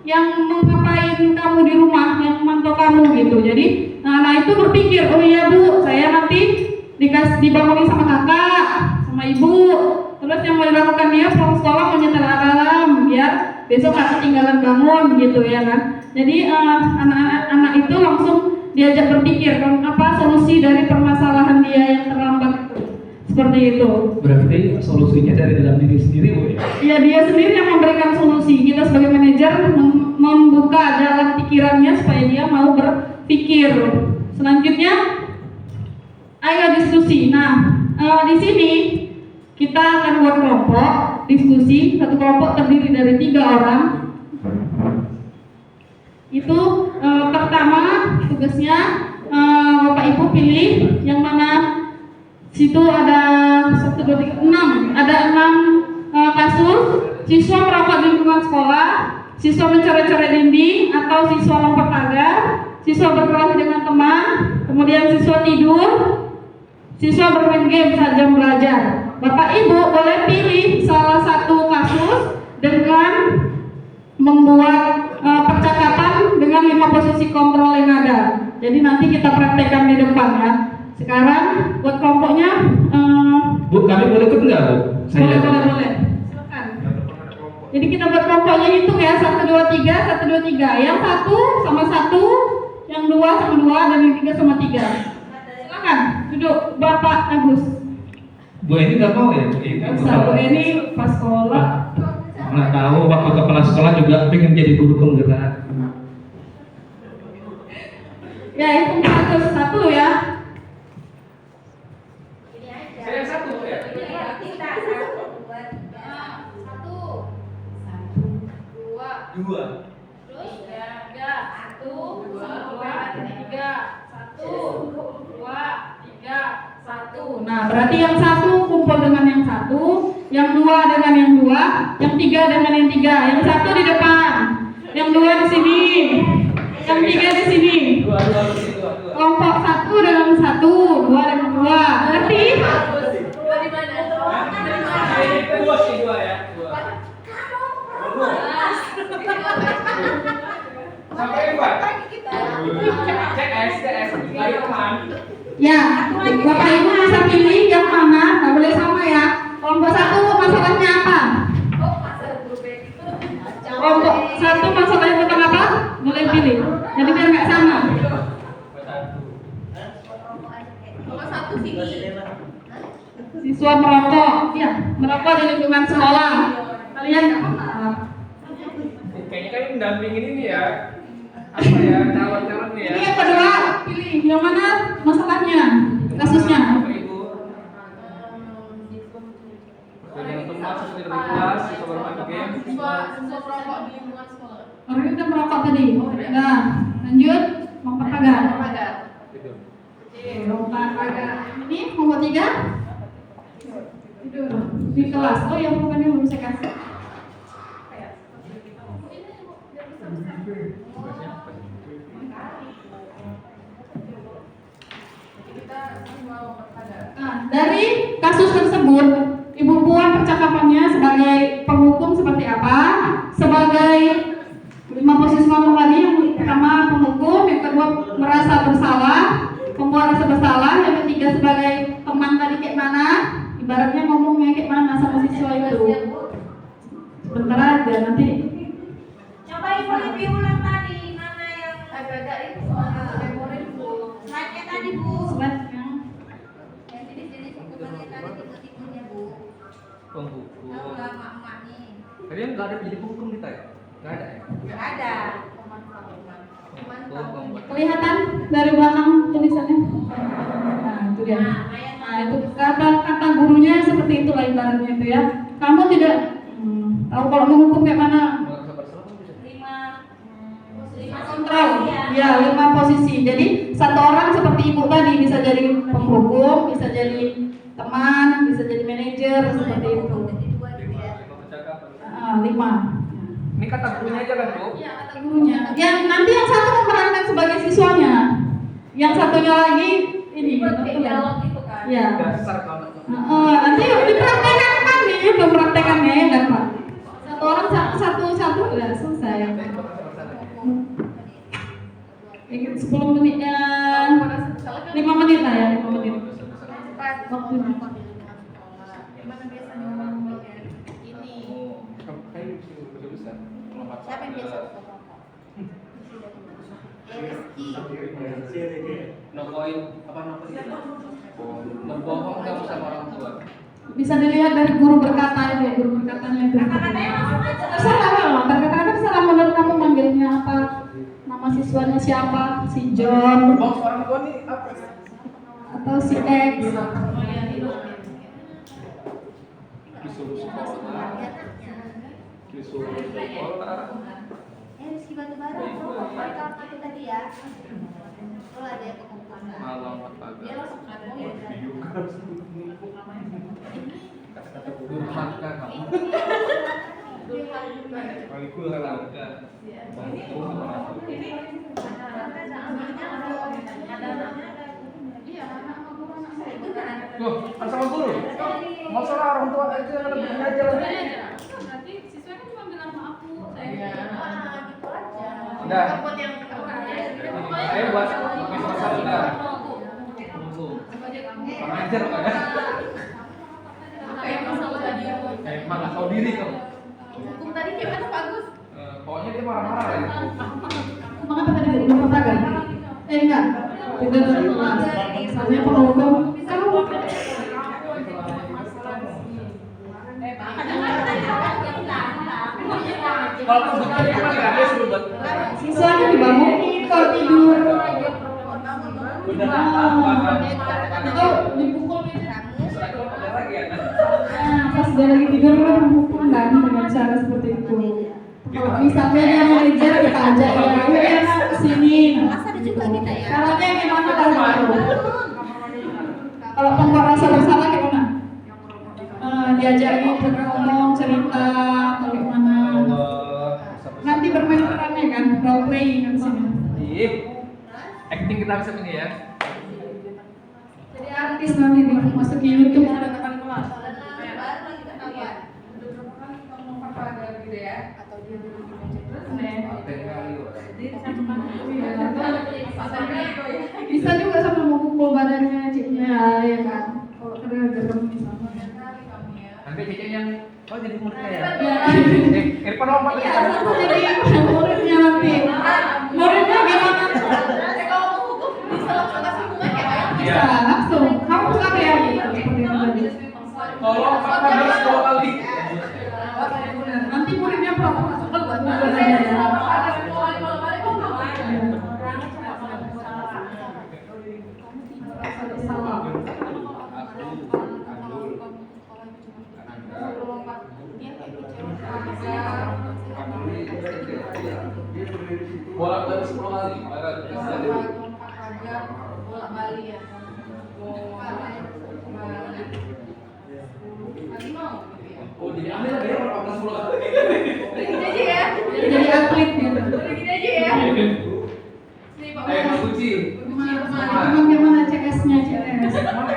yang mengapain kamu di rumah, yang memantau kamu gitu. Jadi anak itu berpikir, oh iya Bu, saya nanti dibangunin sama kakak, sama ibu, terus yang mau dilakukan dia pulang sekolah mau nyetel alarm biar besok gak ketinggalan bangun gitu ya kan. Jadi anak-anak itu langsung diajak berpikir apa solusi dari permasalahan dia yang terlambat itu. Seperti itu. Berarti solusinya dari dalam diri sendiri, Bu ya? Iya, dia sendiri yang memberikan solusi. Kita sebagai manajer membuka jalan pikirannya supaya dia mau berpikir. Selanjutnya, ayo diskusi. Nah, di sini kita akan buat kelompok diskusi. Satu kelompok terdiri dari 3 orang. Itu pertama tugasnya Bapak Ibu pilih yang mana. Situ ada 1, 2, 3, 6. Ada 6 kasus siswa merokok di lingkungan sekolah, siswa mencoret-coret dinding, atau siswa lompat pagar, siswa berkelahi dengan teman, kemudian siswa tidur, siswa bermain game saat jam belajar. Bapak Ibu boleh pilih salah satu kasus dengan membuat percakapan dengan 5 posisi kontrol yang ada. Jadi nanti kita praktekkan di depan ya. Sekarang buat kelompoknya Bu, kami boleh ikut nggak, Bu? boleh. Silakan. Jadi kita buat kelompoknya hitung ya, 1, 2, 3, 1, 2, 3. Yang 1 sama 1, yang 2 sama 2, dan yang 3 sama 3. Silakan duduk, Bapak Agus. Bu ini nggak mau ya? Bu ini pas sekolah. Nggak tahu, waktu kepala sekolah juga pengen jadi guru penggerak. Ya, hitung 1 ya. Saya 1 ya? 1, 2, 2. terus 3, 1, 2, 3, 1, 2, 3, 1. Nah, berarti yang 1 kumpul dengan yang 1, yang 2 dengan yang 2, yang 3 dengan yang 3. Yang 1 di depan, yang 2 di sini, yang 3 di sini. Kelompok 1 dengan 1, 2 dengan 2. Ngerti? Ya, Bapak Ibu bisa pilih yang mana, nggak boleh sama ya. Kelompok 1 masalahnya apa? Kelompok 1 masalahnya tentang apa? Boleh pilih. Jadi biar nggak sama. Kelompok 1 sini. Siswa merokok, ya, merokok di lingkungan sekolah. Kalian nggak apa-apa. Kayaknya kan mendampingin ini ya. Apa ya calon-calonnya ya? Ini yang kedua, pilih yang mana masalahnya, kasusnya. Bapak Ibu. Yang tempat seperti di kelas, kita bermain game. Orang ini udah merokok tadi. Nah, lanjut, lompat pagar. Lompat pagar. Ini nomor 3. Di kelas. Oh ya, bukan yang belum saya kasih. Nah, dari kasus tersebut, Ibu Puan percakapannya sebagai penghukum seperti apa? Sebagai 5 posisi ngomong tadi, yang pertama penghukum, yang kedua merasa bersalah, membuat rasa bersalah, yang ketiga sebagai teman tadi kayak mana? Ibaratnya ngomongnya kayak mana sama siswa itu. Sebentar aja nanti. Coba ibu lebih ulang tadi mana yang agak-agak itu slide-nya tadi bu. Slide-nya. Penghukum. Emak-emak nih. Tadi nggak ada jadi penghukum kita ya? Nggak ada ya? Nggak ada. Kelihatan dari belakang tulisannya. Nah, itu dia. Nah, itu kata gurunya seperti itulah ibaratnya itu ya. Kamu tidak tahu kalau menghukum kayak mana? Lima Kontrol. Ya, 5 posisi. Jadi satu orang seperti ibu tadi bisa jadi penghukum, bisa jadi teman, bisa jadi manajer seperti itu. 5. Ini kata gurunya aja kan Bu? Iya, kata gurunya. Yang nanti yang satu memerankan sebagai siswanya. Yang satunya lagi ini. dialog itu kan. Ya. Dasar banget. Nanti dipraktekkan kan nih, mempraktekannya ya kan Pak. Satu orang satu udah selesai. 10 menit 5 menit lah ya, 5 menit. Waktunya. Siapa yang biasa Nokoin apa Membohong kamu sama orang tua. Bisa dilihat dari guru berkata itu, guru berkatanya itu. Kata-katanya langsung aja. Terserah lah, kata-kata terserah menurut kamu manggilnya apa? Nama siswanya siapa? Si John Bohong orang tua nih apa? atau si X? Disuruh sekolah. Disuruh sekolah. Rizky Batubara, itu tadi ya. Lo ada yang Malam pagi. dia langsung Kata-kata durhaka kamu. Durhaka. Loh, kan sama guru? Masalah orang tua itu yang lebih belajar. Berarti siswa kan cuma bilang sama aku, saya Udah. yang Ayo buat masalah udah. Tunggu. Pengajar Pak ya. Emang nggak tahu diri kamu. hukum tadi gimana Pak Gus? Pokoknya dia marah-marah ya. Mengapa tadi belum pagar? Enggak. Tidak ada kelas. Misalnya penghukum. Kamu Kalau kebetulan emang nggak ada suruh buat. siswanya dibangunin kalau tidur. Udah Atau dipukul gitu. Setelah itu pakai lagi ya. Nah, pas dia lagi tidur kan menghukum kan dengan cara seperti itu. Kalau misalnya dia manajer kita ajak ya, ayo ya nak kesini. Masa ada juga kita ya? Caranya gimana tahu? Kalau pembuat rasa bersalah gimana? Diajarin ngomong cerita atau gimana? Nanti bermain perannya kan, role playing kan sini. Ih, acting kita bisa ini ya. Jadi artis nanti masuk ke YouTube ada tekan kelas. Bisa juga sama memukul badannya ciknya ya kan. Kalau kena gerem misalnya. Nanti cece yang jadi muridnya ya. Ya. Irfan lompat Iya, jadi muridnya nanti. Muridnya gimana? Kalau mau hukum bisa langsung kasih hukuman ya? Bisa langsung. Kamu suka kayak gitu seperti itu tadi. Tolong Pak harus 2 kali. Nanti muridnya protes. Bolak balik 10 kali. Bolak balik ya. Oh, jadi ambil lagi ya kalau 10 kali. Gini aja ya. Jadi atlet gitu. Gini aja ya. Nih, Pak. Pak Guci. Gimana CS-nya CS? Mana?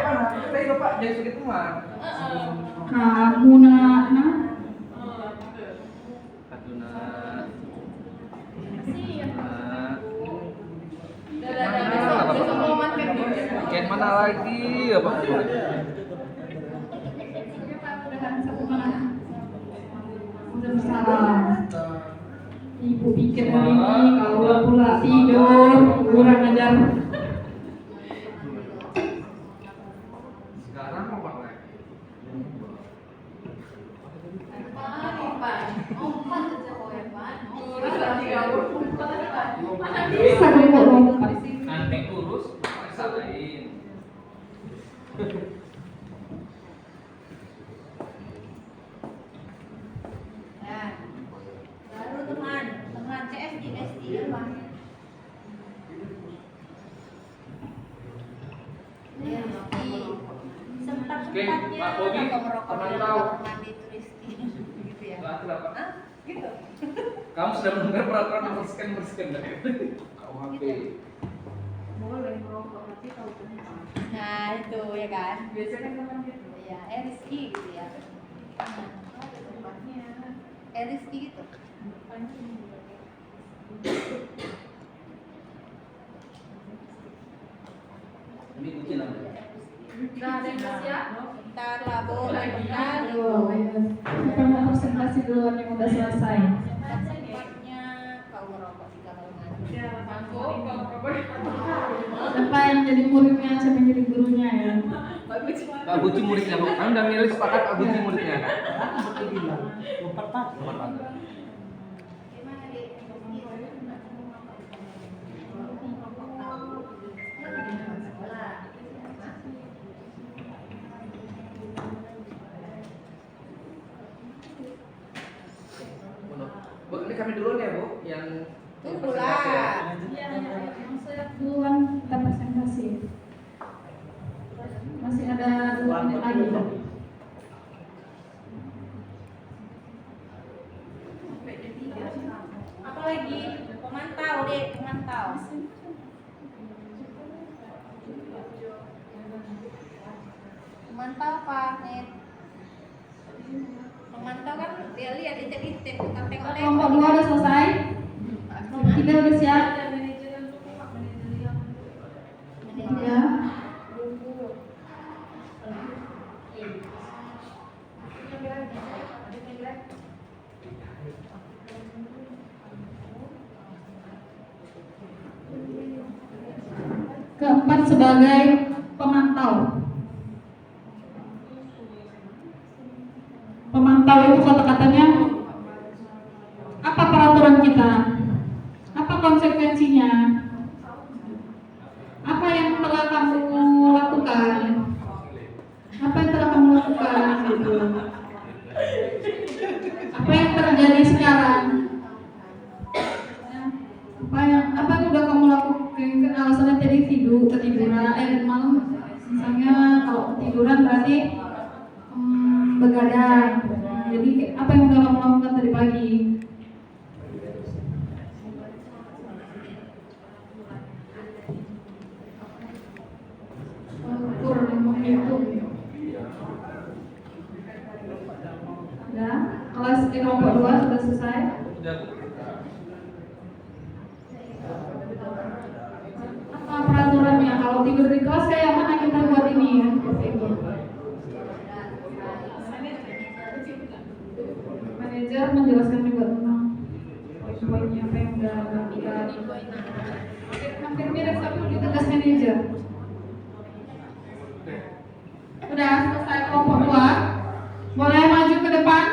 Tadi Bapak jadi sebagai teman. Kamu nak. Kaduna. Besok mau makan Weekend mana lagi ya Pak? Ibu pikir hari ini kalau pula tidur kurang ajar. Sekarang apa lagi? Satu lompat. Nanti urus periksa lain. Nah, baru teman CS di SD ya Bang. Ya, Oke, Pak Bobi, teman tahu. mandi turistik gitu ya. Kenapa? Gitu. Kamu sudah melanggar peraturan nomor sekian dari KUHP. Boleh merokok tapi tahu tentang. Nah, itu ya kan. Biasanya kapan gitu? Ya, Rizky gitu ya. Rizky gitu. Ini Guci namanya. Nah, ada yang siap? Bentar lah, Bu. Bentar. Kita mau presentasi duluan yang udah selesai. Sempatnya kau merokok di kamar mandi. Siapa yang jadi muridnya, siapa yang jadi gurunya ya? Pak Guci muridnya, Bu. Kan udah milih sepakat Pak Guci muridnya kan? Gimana, Dek? Bu, ini kami duluan ya Bu, yang Tunggu lah. Saya duluan kita presentasi. Masih ada 2 menit lagi. Apa lagi? Pemantau, Dek. Pemantau. Pemantau apa, Net? Pemantau kan dia lihat titik-titik, bukan tengok-tengok. Kelompok 2 udah selesai. Kita udah siap. Ya. Keempat sebagai pemantau. Pemantau itu kata-katanya apa peraturan kita? Apa konsekuensinya? Apa yang telah kamu lakukan? Apa yang telah kamu lakukan gitu? Apa yang terjadi sekarang? Apa yang udah kamu lakukan? Alasannya tadi ketiduran malam. Misalnya kalau ketiduran berarti begadang. Jadi apa yang udah kamu lakukan tadi pagi? Ukur menghitung. Udah, kelas kelompok 2 sudah selesai. Sudah Bu. Apa peraturannya? Kalau tidur di kelas kayak mana kita buat ini ya? Manajer menjelaskan juga tentang poin-poinnya apa yang udah kita hampir mirip tapi lebih tegas manajer. Udah selesai kelompok 2. Boleh maju ke depan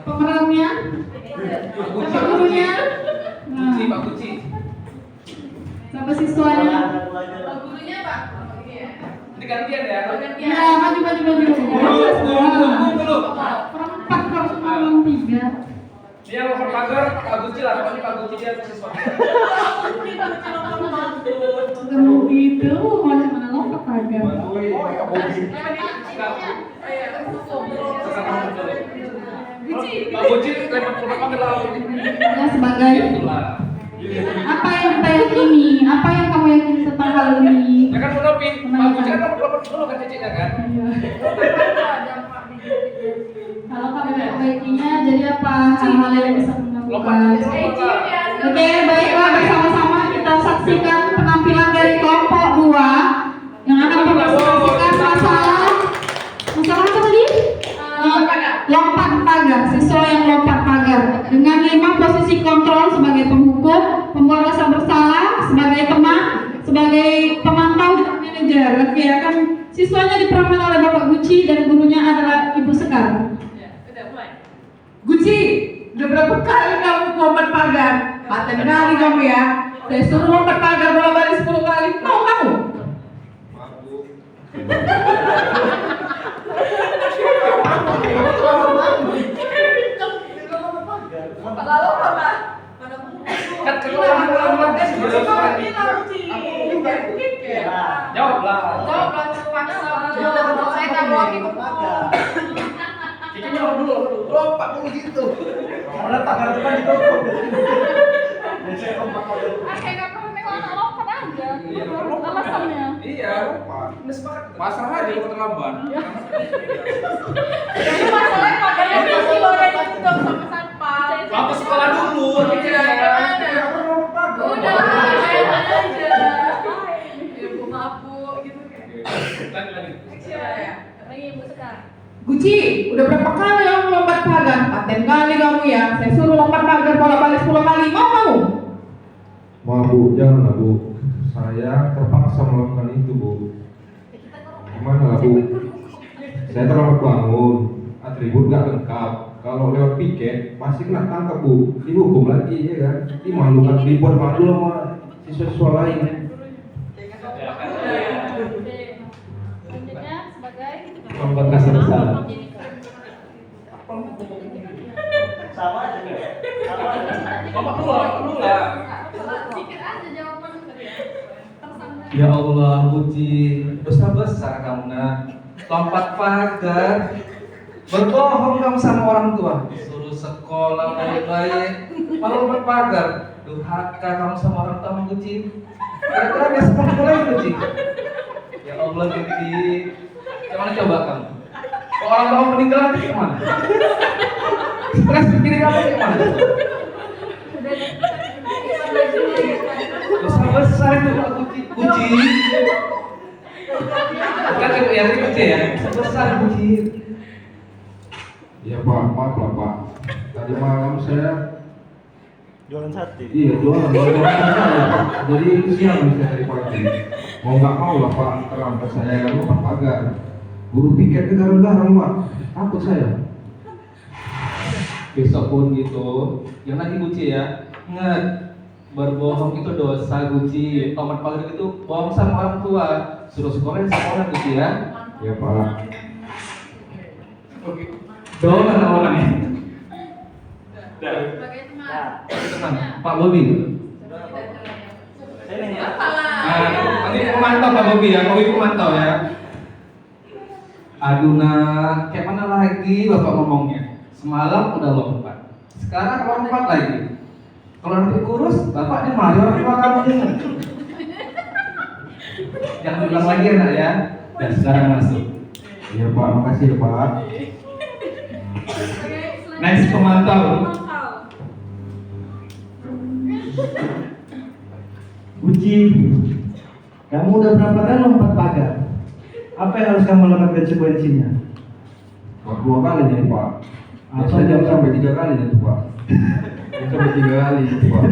pemerannya, sama gurunya, Guci, Pak Guci. sama siswanya. Gurunya Pak. Ini gantian ya. Ya, maju. Belum. Perempat kalau cuma orang 3. Dia lompat pagar, Pak Guci lah, pokoknya Pak Guci dia sesuatu. Kamu itu macam mana lompat pagar? Pak Guci lempar pagar lalu. Ya sebagai apa yang kita yakini? Apa yang kamu yakini tentang hal ini? Ya kan Nopi, Pak Guci kan lompat dulu kan ceceknya kan? Kalau kamu memperbaikinya, jadi apa hal-hal yang bisa melakukan? Oke, baiklah, bersama-sama kita saksikan penampilan dari kelompok 2 yang akan mempresentasikan masalah apa tadi? Lompat pagar, siswa yang lompat pagar dengan 5 posisi kontrol sebagai penghukum, pembuat rasa bersalah, sebagai teman, sebagai pemantau dan manajer. Oke, akan siswanya diperankan oleh Bapak Guci dan gurunya adalah Ibu Sekar. Guci, udah berapa kali kamu lompat pagar? Paten kali kamu ya. Saya suruh lompat pagar bola balik 10 kali. Mau kamu? Lalu apa? Kan keluar jawablah. Saya tak mau ikut. Kita jawab dulu. Lompat dulu gitu. Karena tangan depan ditutup. Biasanya lompat dulu. Kayak gak pernah nengok anak lompat aja. Alasannya. Iya, pasrah aja kalau terlambat. Jadi masalahnya pagarnya masih udah ditutup sama satpam. Apa sekolah dulu? Udah aja. Ibu mabu gitu kayak. Lagi. Lagi Ibu Sekar. Guci, udah berapa kali kamu lompat pagar? Paten kali kamu ya. Saya suruh lompat pagar bola balik 10 kali. Mau kamu? Wah Bu, janganlah Bu. Saya terpaksa melakukan itu Bu. Gimana lah Bu? Saya terlambat bangun, atribut gak lengkap. Kalau lewat piket masih kena tangkap Bu. Dihukum lagi ya kan? Dimalukan, dibuat malu sama siswa-siswa lain. Selanjutnya sebagai Lompat rasa bersalah. Sama aja nih. Sama aja. Lompat dulu lah. sedikit aja jawaban tersangka. Ya Allah, Guci, dosa besar kamu nak. Lompat pagar, berbohong kamu sama orang tua. Suruh sekolah baik-baik, malah lompat pagar. Durhaka kamu sama orang tua, Guci. Kira-kira dia seperti apa lagi, Guci? Ya Allah, Guci. Gimana coba kamu? Kalau orang tua meninggal nanti gimana? Stres pikirin kamu gimana? Dosa besar itu Pak Guci. Guci. Kan ibu ya, Guci ya. Dosa besar Guci. Ya Pak, maaf lah Pak. Tadi malam saya Jualan sate. iya jualan saya. Jadi siang saya dari pagi. Mau nggak mau lah Pak, terlambat saya lompat pagar. Buru tiket ke garang-garang Pak. Takut saya. Besok pun gitu. Yang lagi Guci ya. Ingat, berbohong itu dosa Guci. Lompat pagar itu bohong sama orang tua. Suruh sekolah Guci ya. Ya Pak. Oke. Doang mana orangnya? Sebagai teman. Tenang, Pak Bobi. Saya nih. Nanti pemantau Pak Bobi ya, Bobi pemantau ya. Aduh nak, kayak mana lagi Bapak ngomongnya? Semalam udah lompat, sekarang lompat lagi. Kalau nanti kurus, Bapak ini malah orang tua kamu. Jangan ulang lagi ya nak ya. Dan sekarang masuk. Iya Pak, makasih ya Pak. Next pemantau. Guci, kamu udah berapa kali lompat pagar? Apa yang harus kamu lakukan konsekuensinya? Pak 2 kali nih Pak. Apa Biasanya sampai 3 kali nih Pak. Sampai 3 kali itu Pak.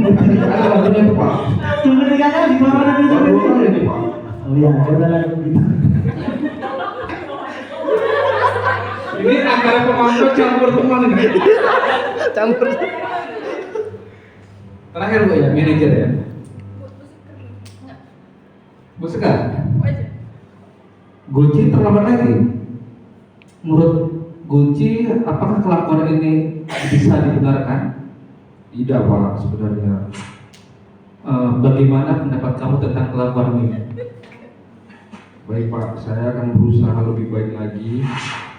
Ada waktunya tuh Pak. Cuma 3 kali, mana nanti Baru 2 kali nih Pak. Oh iya, udah lah begitu. Ini antara pemantau campur teman ini. Campur. Terakhir Bu ya, manajer ya. Bu Sekar. Guci terlambat lagi. Menurut Guci, apakah kelakuan ini bisa dibenarkan? Tidak Pak, sebenarnya. Bagaimana pendapat kamu tentang kelakuan ini? Baik Pak, saya akan berusaha lebih baik lagi,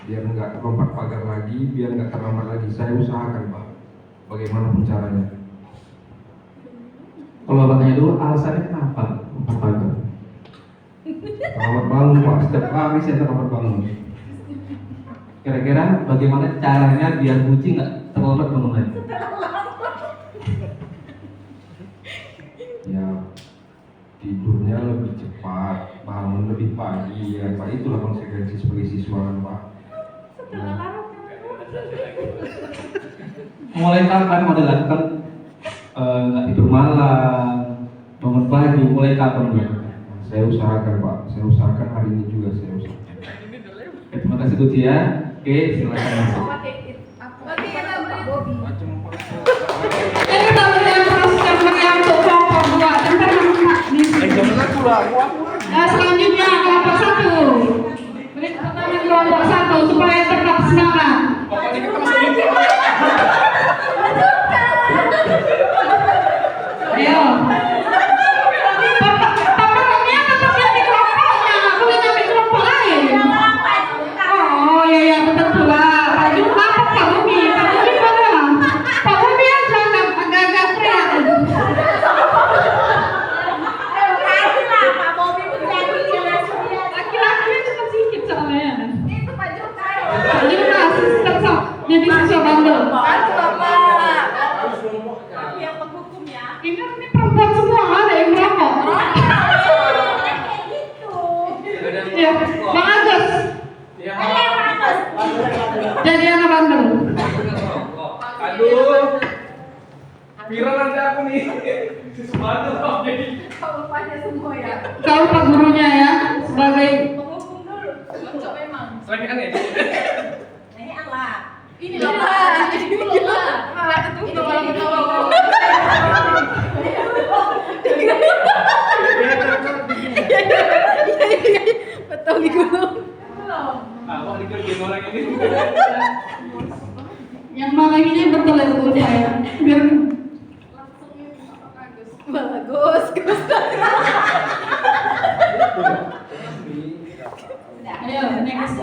biar nggak lompat pagar lagi, biar nggak terlambat lagi. Saya usahakan Pak, bagaimanapun caranya. Kalau abang dulu, alasannya kenapa lompat pagar? Terlambat bangun Pak, setiap hari saya terlambat bangun. Kira-kira bagaimana caranya biar Buci nggak terlambat bangunnya? Ya, tidurnya lebih cepat, bangun lebih pagi, ya Pak, itulah konsekuensi sebagai siswa kan Pak. Ya. Mulai kapan mau dilakukan nggak tidur malam, bangun pagi, mulai kapan Bang? Saya usahakan Pak, saya usahakan hari ini juga saya usahakan. Terima kasih Buci ya. Oke, silakan masuk. Ini kita berikan proses yang berikan untuk kelompok 2 dan selanjutnya kelompok 1. Beri tepuk tangan kelompok 1 supaya tetap semangat. Ayo. Pokoknya tetap yang di kelompoknya, nggak boleh nyampe kelompok lain. Oh iya betul pula. Pak Jumlah, Pak Bumi mana? Pak Bumi aja agak-agak teriak. Laki-laki cuma sedikit soalnya. Pak Jumlah, jadi siswa bandel. Ini perempuan semua ada yang merokok. Ya, Bang Agus. Jadi anak bandel. Aduh, viral nanti aku nih. Kau Pak gurunya ya sebagai yang malah ini betul ya guru saya. Biar ayo next.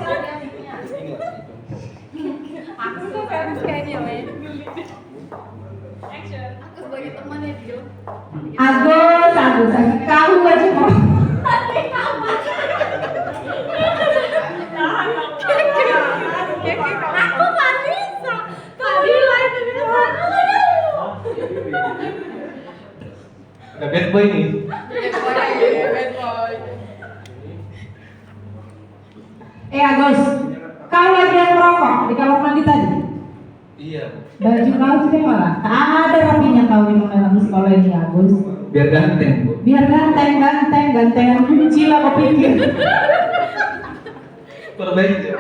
Agus, kau aja mau. Aku nggak bisa. Tadi lain Ada bad boy nih. Agus, kau lagi yang merokok di kamar mandi tadi? Iya. Baju kau juga malah. Tak ada rapinya kau minum dalam sekolah ini Agus. Biar ganteng Bu. Biar gantengan kunci lah kau pikir. Perbaiki.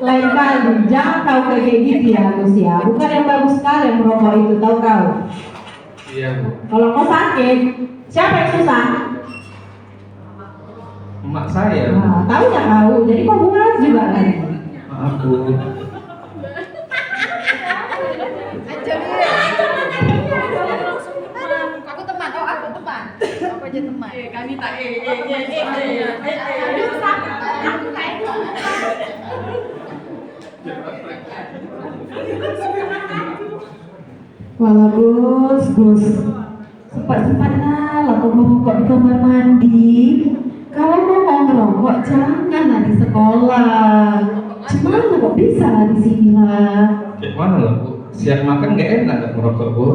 Lain kali, jangan kau kayak gitu ya Agus ya. Bukan yang bagus sekali yang merokok itu, tahu kau. Iya Bu. Kalau kau sakit, siapa yang susah? Emak saya. Nah, tahu nggak kau? Jadi kau bukan juga lagi. Maaf Bu. Aku teman. Aku aja teman. Kami tak Wala Gus, sempat-sempatlah lah kau merokok di kamar mandi. Kalau mau ngerokok janganlah di sekolah. Gimana kok bisa di sini lah? Gimana lah Bu? Siap makan nggak enak nggak merokok Bu?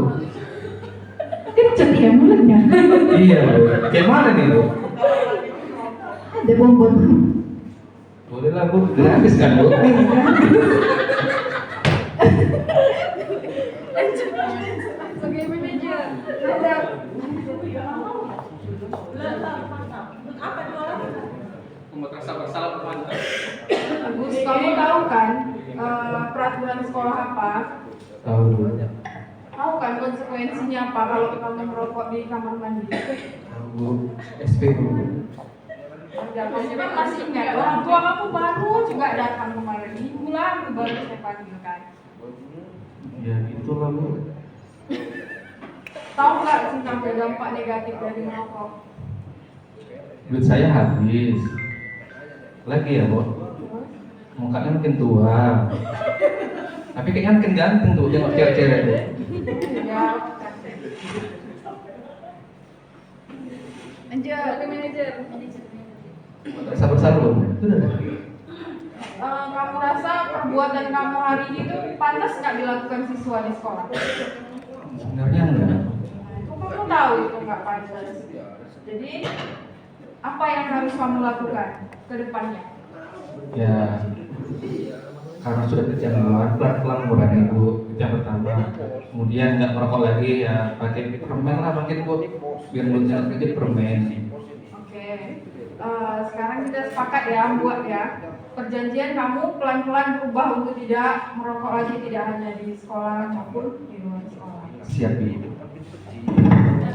Kencet ya mulutnya. Iya Bu. Gimana nih Bu? Ada bonbon. Boleh lah Bu, gratis kan Bu? Merasa bersalah mantap. Gus, kamu tahu kan peraturan sekolah apa? Tahu dulu. Tahu kan konsekuensinya apa kalau kita merokok di kamar mandi? Tahu SP Bu. Jangan juga masih ingat orang tua kamu baru juga datang kemarin minggu lalu baru saya panggilkan. Ya itulah Bu. Tahu nggak sih sampai dampak negatif dari merokok? Duit saya habis. Lagi ya Bu. Mukanya makin tua. Tapi kayaknya makin ganteng tuh, tengok cewek-cewek tuh. Ya. Manajer. Sabar-sabar Bu. Sudah. Kamu rasa perbuatan kamu hari ini tuh pantas nggak dilakukan siswa di sekolah? Sebenarnya enggak. Kamu tahu itu nggak pantas. Jadi apa yang harus kamu lakukan ke depannya? Ya, karena sudah kerja luar, pelan-pelan mengurangi Bu. Itu yang pertama. Kemudian nggak merokok lagi, ya pakai permen lah mungkin Bu. Biar mulutnya kerja permen. Oke. Sekarang kita sepakat ya, buat ya. Perjanjian kamu pelan-pelan berubah untuk tidak merokok lagi, tidak hanya di sekolah maupun di luar sekolah. Siap Bu.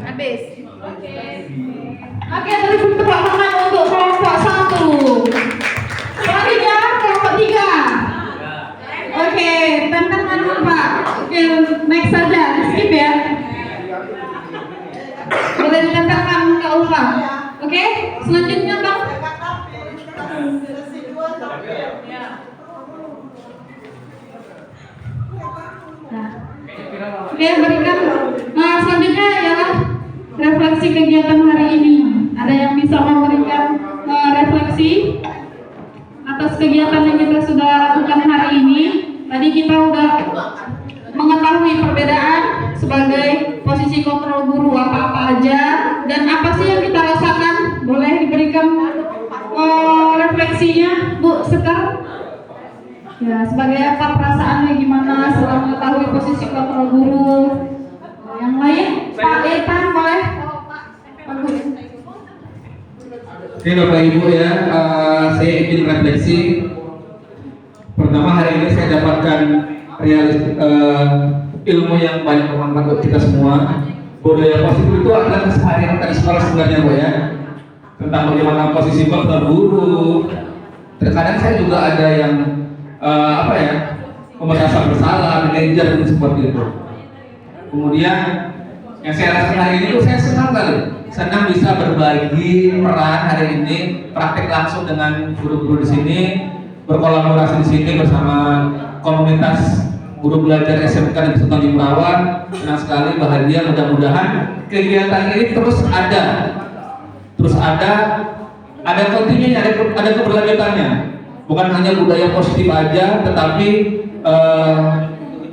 Habis. Oke, beri tepuk tangan untuk kelompok 1. Selanjutnya kelompok 3. Oke, tantangan Pak. Oke, next saja, skip ya. Boleh ditantangkan ke Ulfa. Oke, selanjutnya Bang. Nah. Oke, berikan. Nah, selanjutnya ialah refleksi kegiatan hari ini. Ada yang bisa memberikan refleksi atas kegiatan yang kita sudah lakukan hari ini? Tadi kita sudah mengetahui perbedaan sebagai posisi kontrol guru apa-apa aja dan apa sih yang kita rasakan. Boleh diberikan refleksinya, Bu Sekar? Ya, sebagai apa perasaannya, gimana setelah mengetahui posisi kontrol guru? Yang lain, Pak Etan boleh? Bagus. Oke Bapak Ibu ya, saya ingin refleksi. Pertama, hari ini saya dapatkan ilmu yang banyak bermanfaat untuk kita semua. Budaya positif itu adalah keseharian dari sekolah sebenarnya Bu ya. Tentang bagaimana posisi kontrol guru. Terkadang saya juga ada yang merasa bersalah, manajer dan seperti itu. Kemudian yang saya rasakan hari ini tuh saya senang kali, senang bisa berbagi peran hari ini, praktek langsung dengan guru-guru di sini, berkolaborasi di sini bersama komunitas guru belajar SMK di Sultan Perawan. Senang sekali, bahagia, mudah-mudahan kegiatan ini terus ada kontinunya, ada keberlanjutannya. Bukan hanya budaya positif aja, tetapi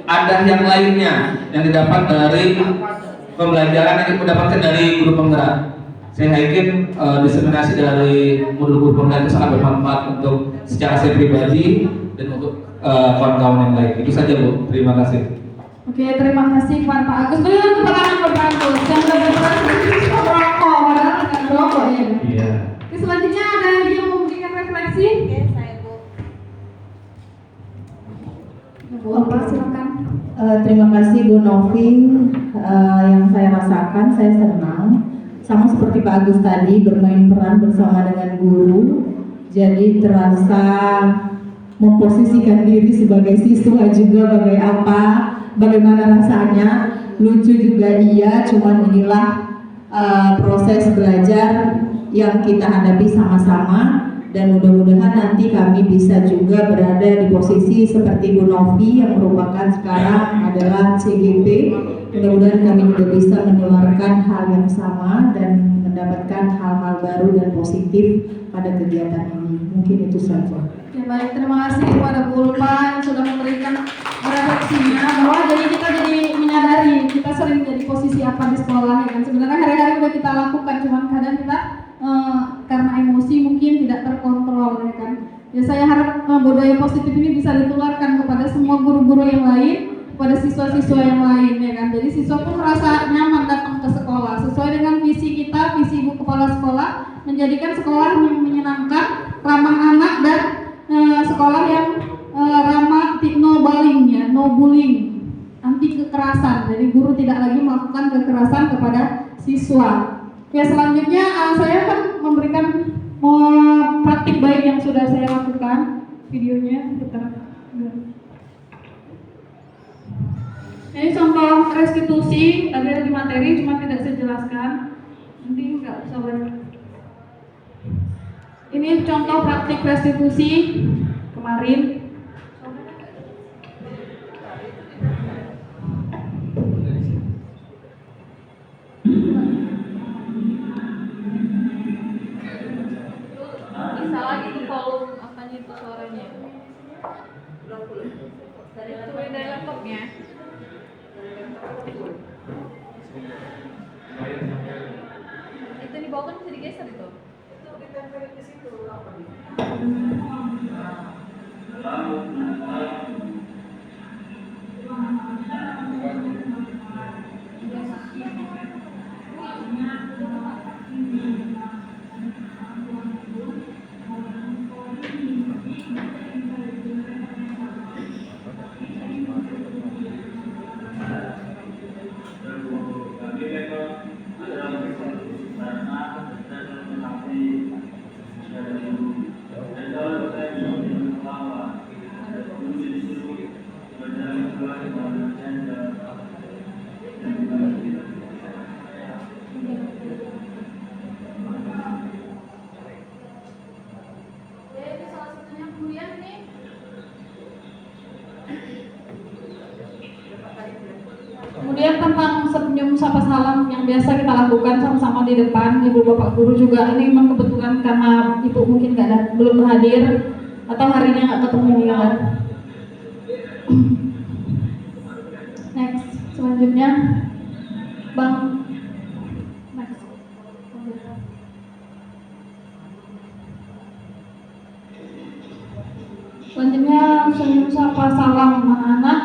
ada yang lainnya yang didapat dari pembelajaran yang didapatkan dari guru penggerak. Saya yakin diseminasi dari guru-guru penggerak itu sangat bermanfaat untuk secara saya pribadi dan untuk kawan-kawan yang lain. Itu saja Bu, terima kasih. Oke, terima kasih kepada Pak Agus. Beliau keterangan berbantu. Yang berperan merokok, padahal tidak merokok ya. Iya. Oke, selanjutnya ada yang mau memberikan refleksi? Bu Ulfa, silakan. Terima kasih Bu Novin. Yang saya rasakan, saya senang sama seperti Pak Agus tadi, bermain peran bersama dengan guru. Jadi terasa memposisikan diri sebagai siswa juga, bagaimana rasanya. Lucu juga iya, cuman inilah proses belajar yang kita hadapi sama-sama. Dan mudah-mudahan nanti kami bisa juga berada di posisi seperti Bu Novi yang merupakan sekarang adalah CGP. Mudah-mudahan kami juga bisa menularkan hal yang sama dan mendapatkan hal-hal baru dan positif pada kegiatan ini. Mungkin itu saja. Oke, baik, terima kasih kepada Bu Ulfa yang sudah memberikan refleksinya bahwa kita jadi menyadari kita sering jadi posisi apa di sekolah ya kan. Sebenarnya hari-hari udah kita lakukan, cuman kadang kita karena emosi mungkin tidak terkontrol ya kan. Ya saya harap budaya positif ini bisa ditularkan kepada semua guru-guru yang lain, kepada siswa-siswa yang lain ya kan. Jadi siswa pun merasa nyaman datang ke sekolah sesuai dengan visi kita, visi Ibu Kepala Sekolah, menjadikan sekolah yang menyenangkan, ramah anak dan sekolah yang ramah no bullying ya, no bullying, anti kekerasan. Jadi guru tidak lagi melakukan kekerasan kepada siswa. Ya, selanjutnya saya akan memberikan praktik baik yang sudah saya lakukan. Videonya putar. Ini contoh restitusi, ada di materi cuma tidak saya jelaskan. Nanti nggak usah banyak. Ini contoh praktik restitusi kemarin. Bisa lagi tuh volume apanya itu suaranya. Dari laptopnya. Itu dibawa kan bisa digeser itu. Itu ditempelin di situ apa nih? Kemudian tentang senyum sapa salam yang biasa kita lakukan sama-sama di depan ibu bapak guru juga, ini memang kebetulan karena ibu mungkin belum hadir atau harinya nggak ketemu ya. Next, selanjutnya Bang. Next. Selanjutnya senyum sapa salam anak-anak.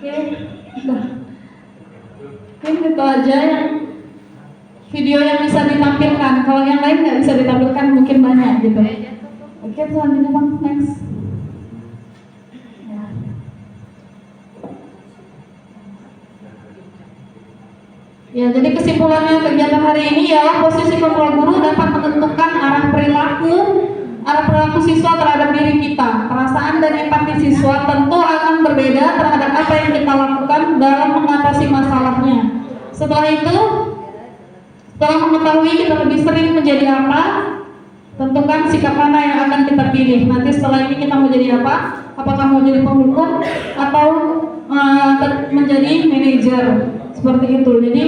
Oke, udah. Ini itu aja yang video yang bisa ditampilkan. Kalau yang lain nggak bisa ditampilkan mungkin banyak gitu. Oke, selanjutnya Bang, next. Ya, jadi kesimpulannya kegiatan hari ini ialah posisi kontrol guru dapat menentukan arah perilaku siswa terhadap diri kita. Perasaan dan empati siswa tentu akan berbeda terhadap apa yang kita lakukan dalam mengatasi masalahnya. Setelah itu, setelah mengetahui kita lebih sering menjadi apa, tentukan sikap mana yang akan kita pilih. Nanti setelah ini kita mau jadi apa? Apakah mau jadi penghukum atau menjadi manajer? Seperti itu. Jadi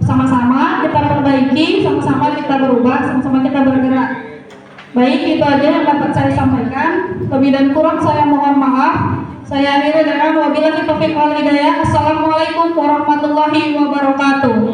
sama-sama kita perbaiki, sama-sama kita berubah, sama-sama kita bergerak. Baik, itu aja yang dapat saya sampaikan. Lebih dan kurang saya mohon maaf. Saya akhiri dengan wabillahi taufiq wal hidayah. Assalamualaikum warahmatullahi wabarakatuh.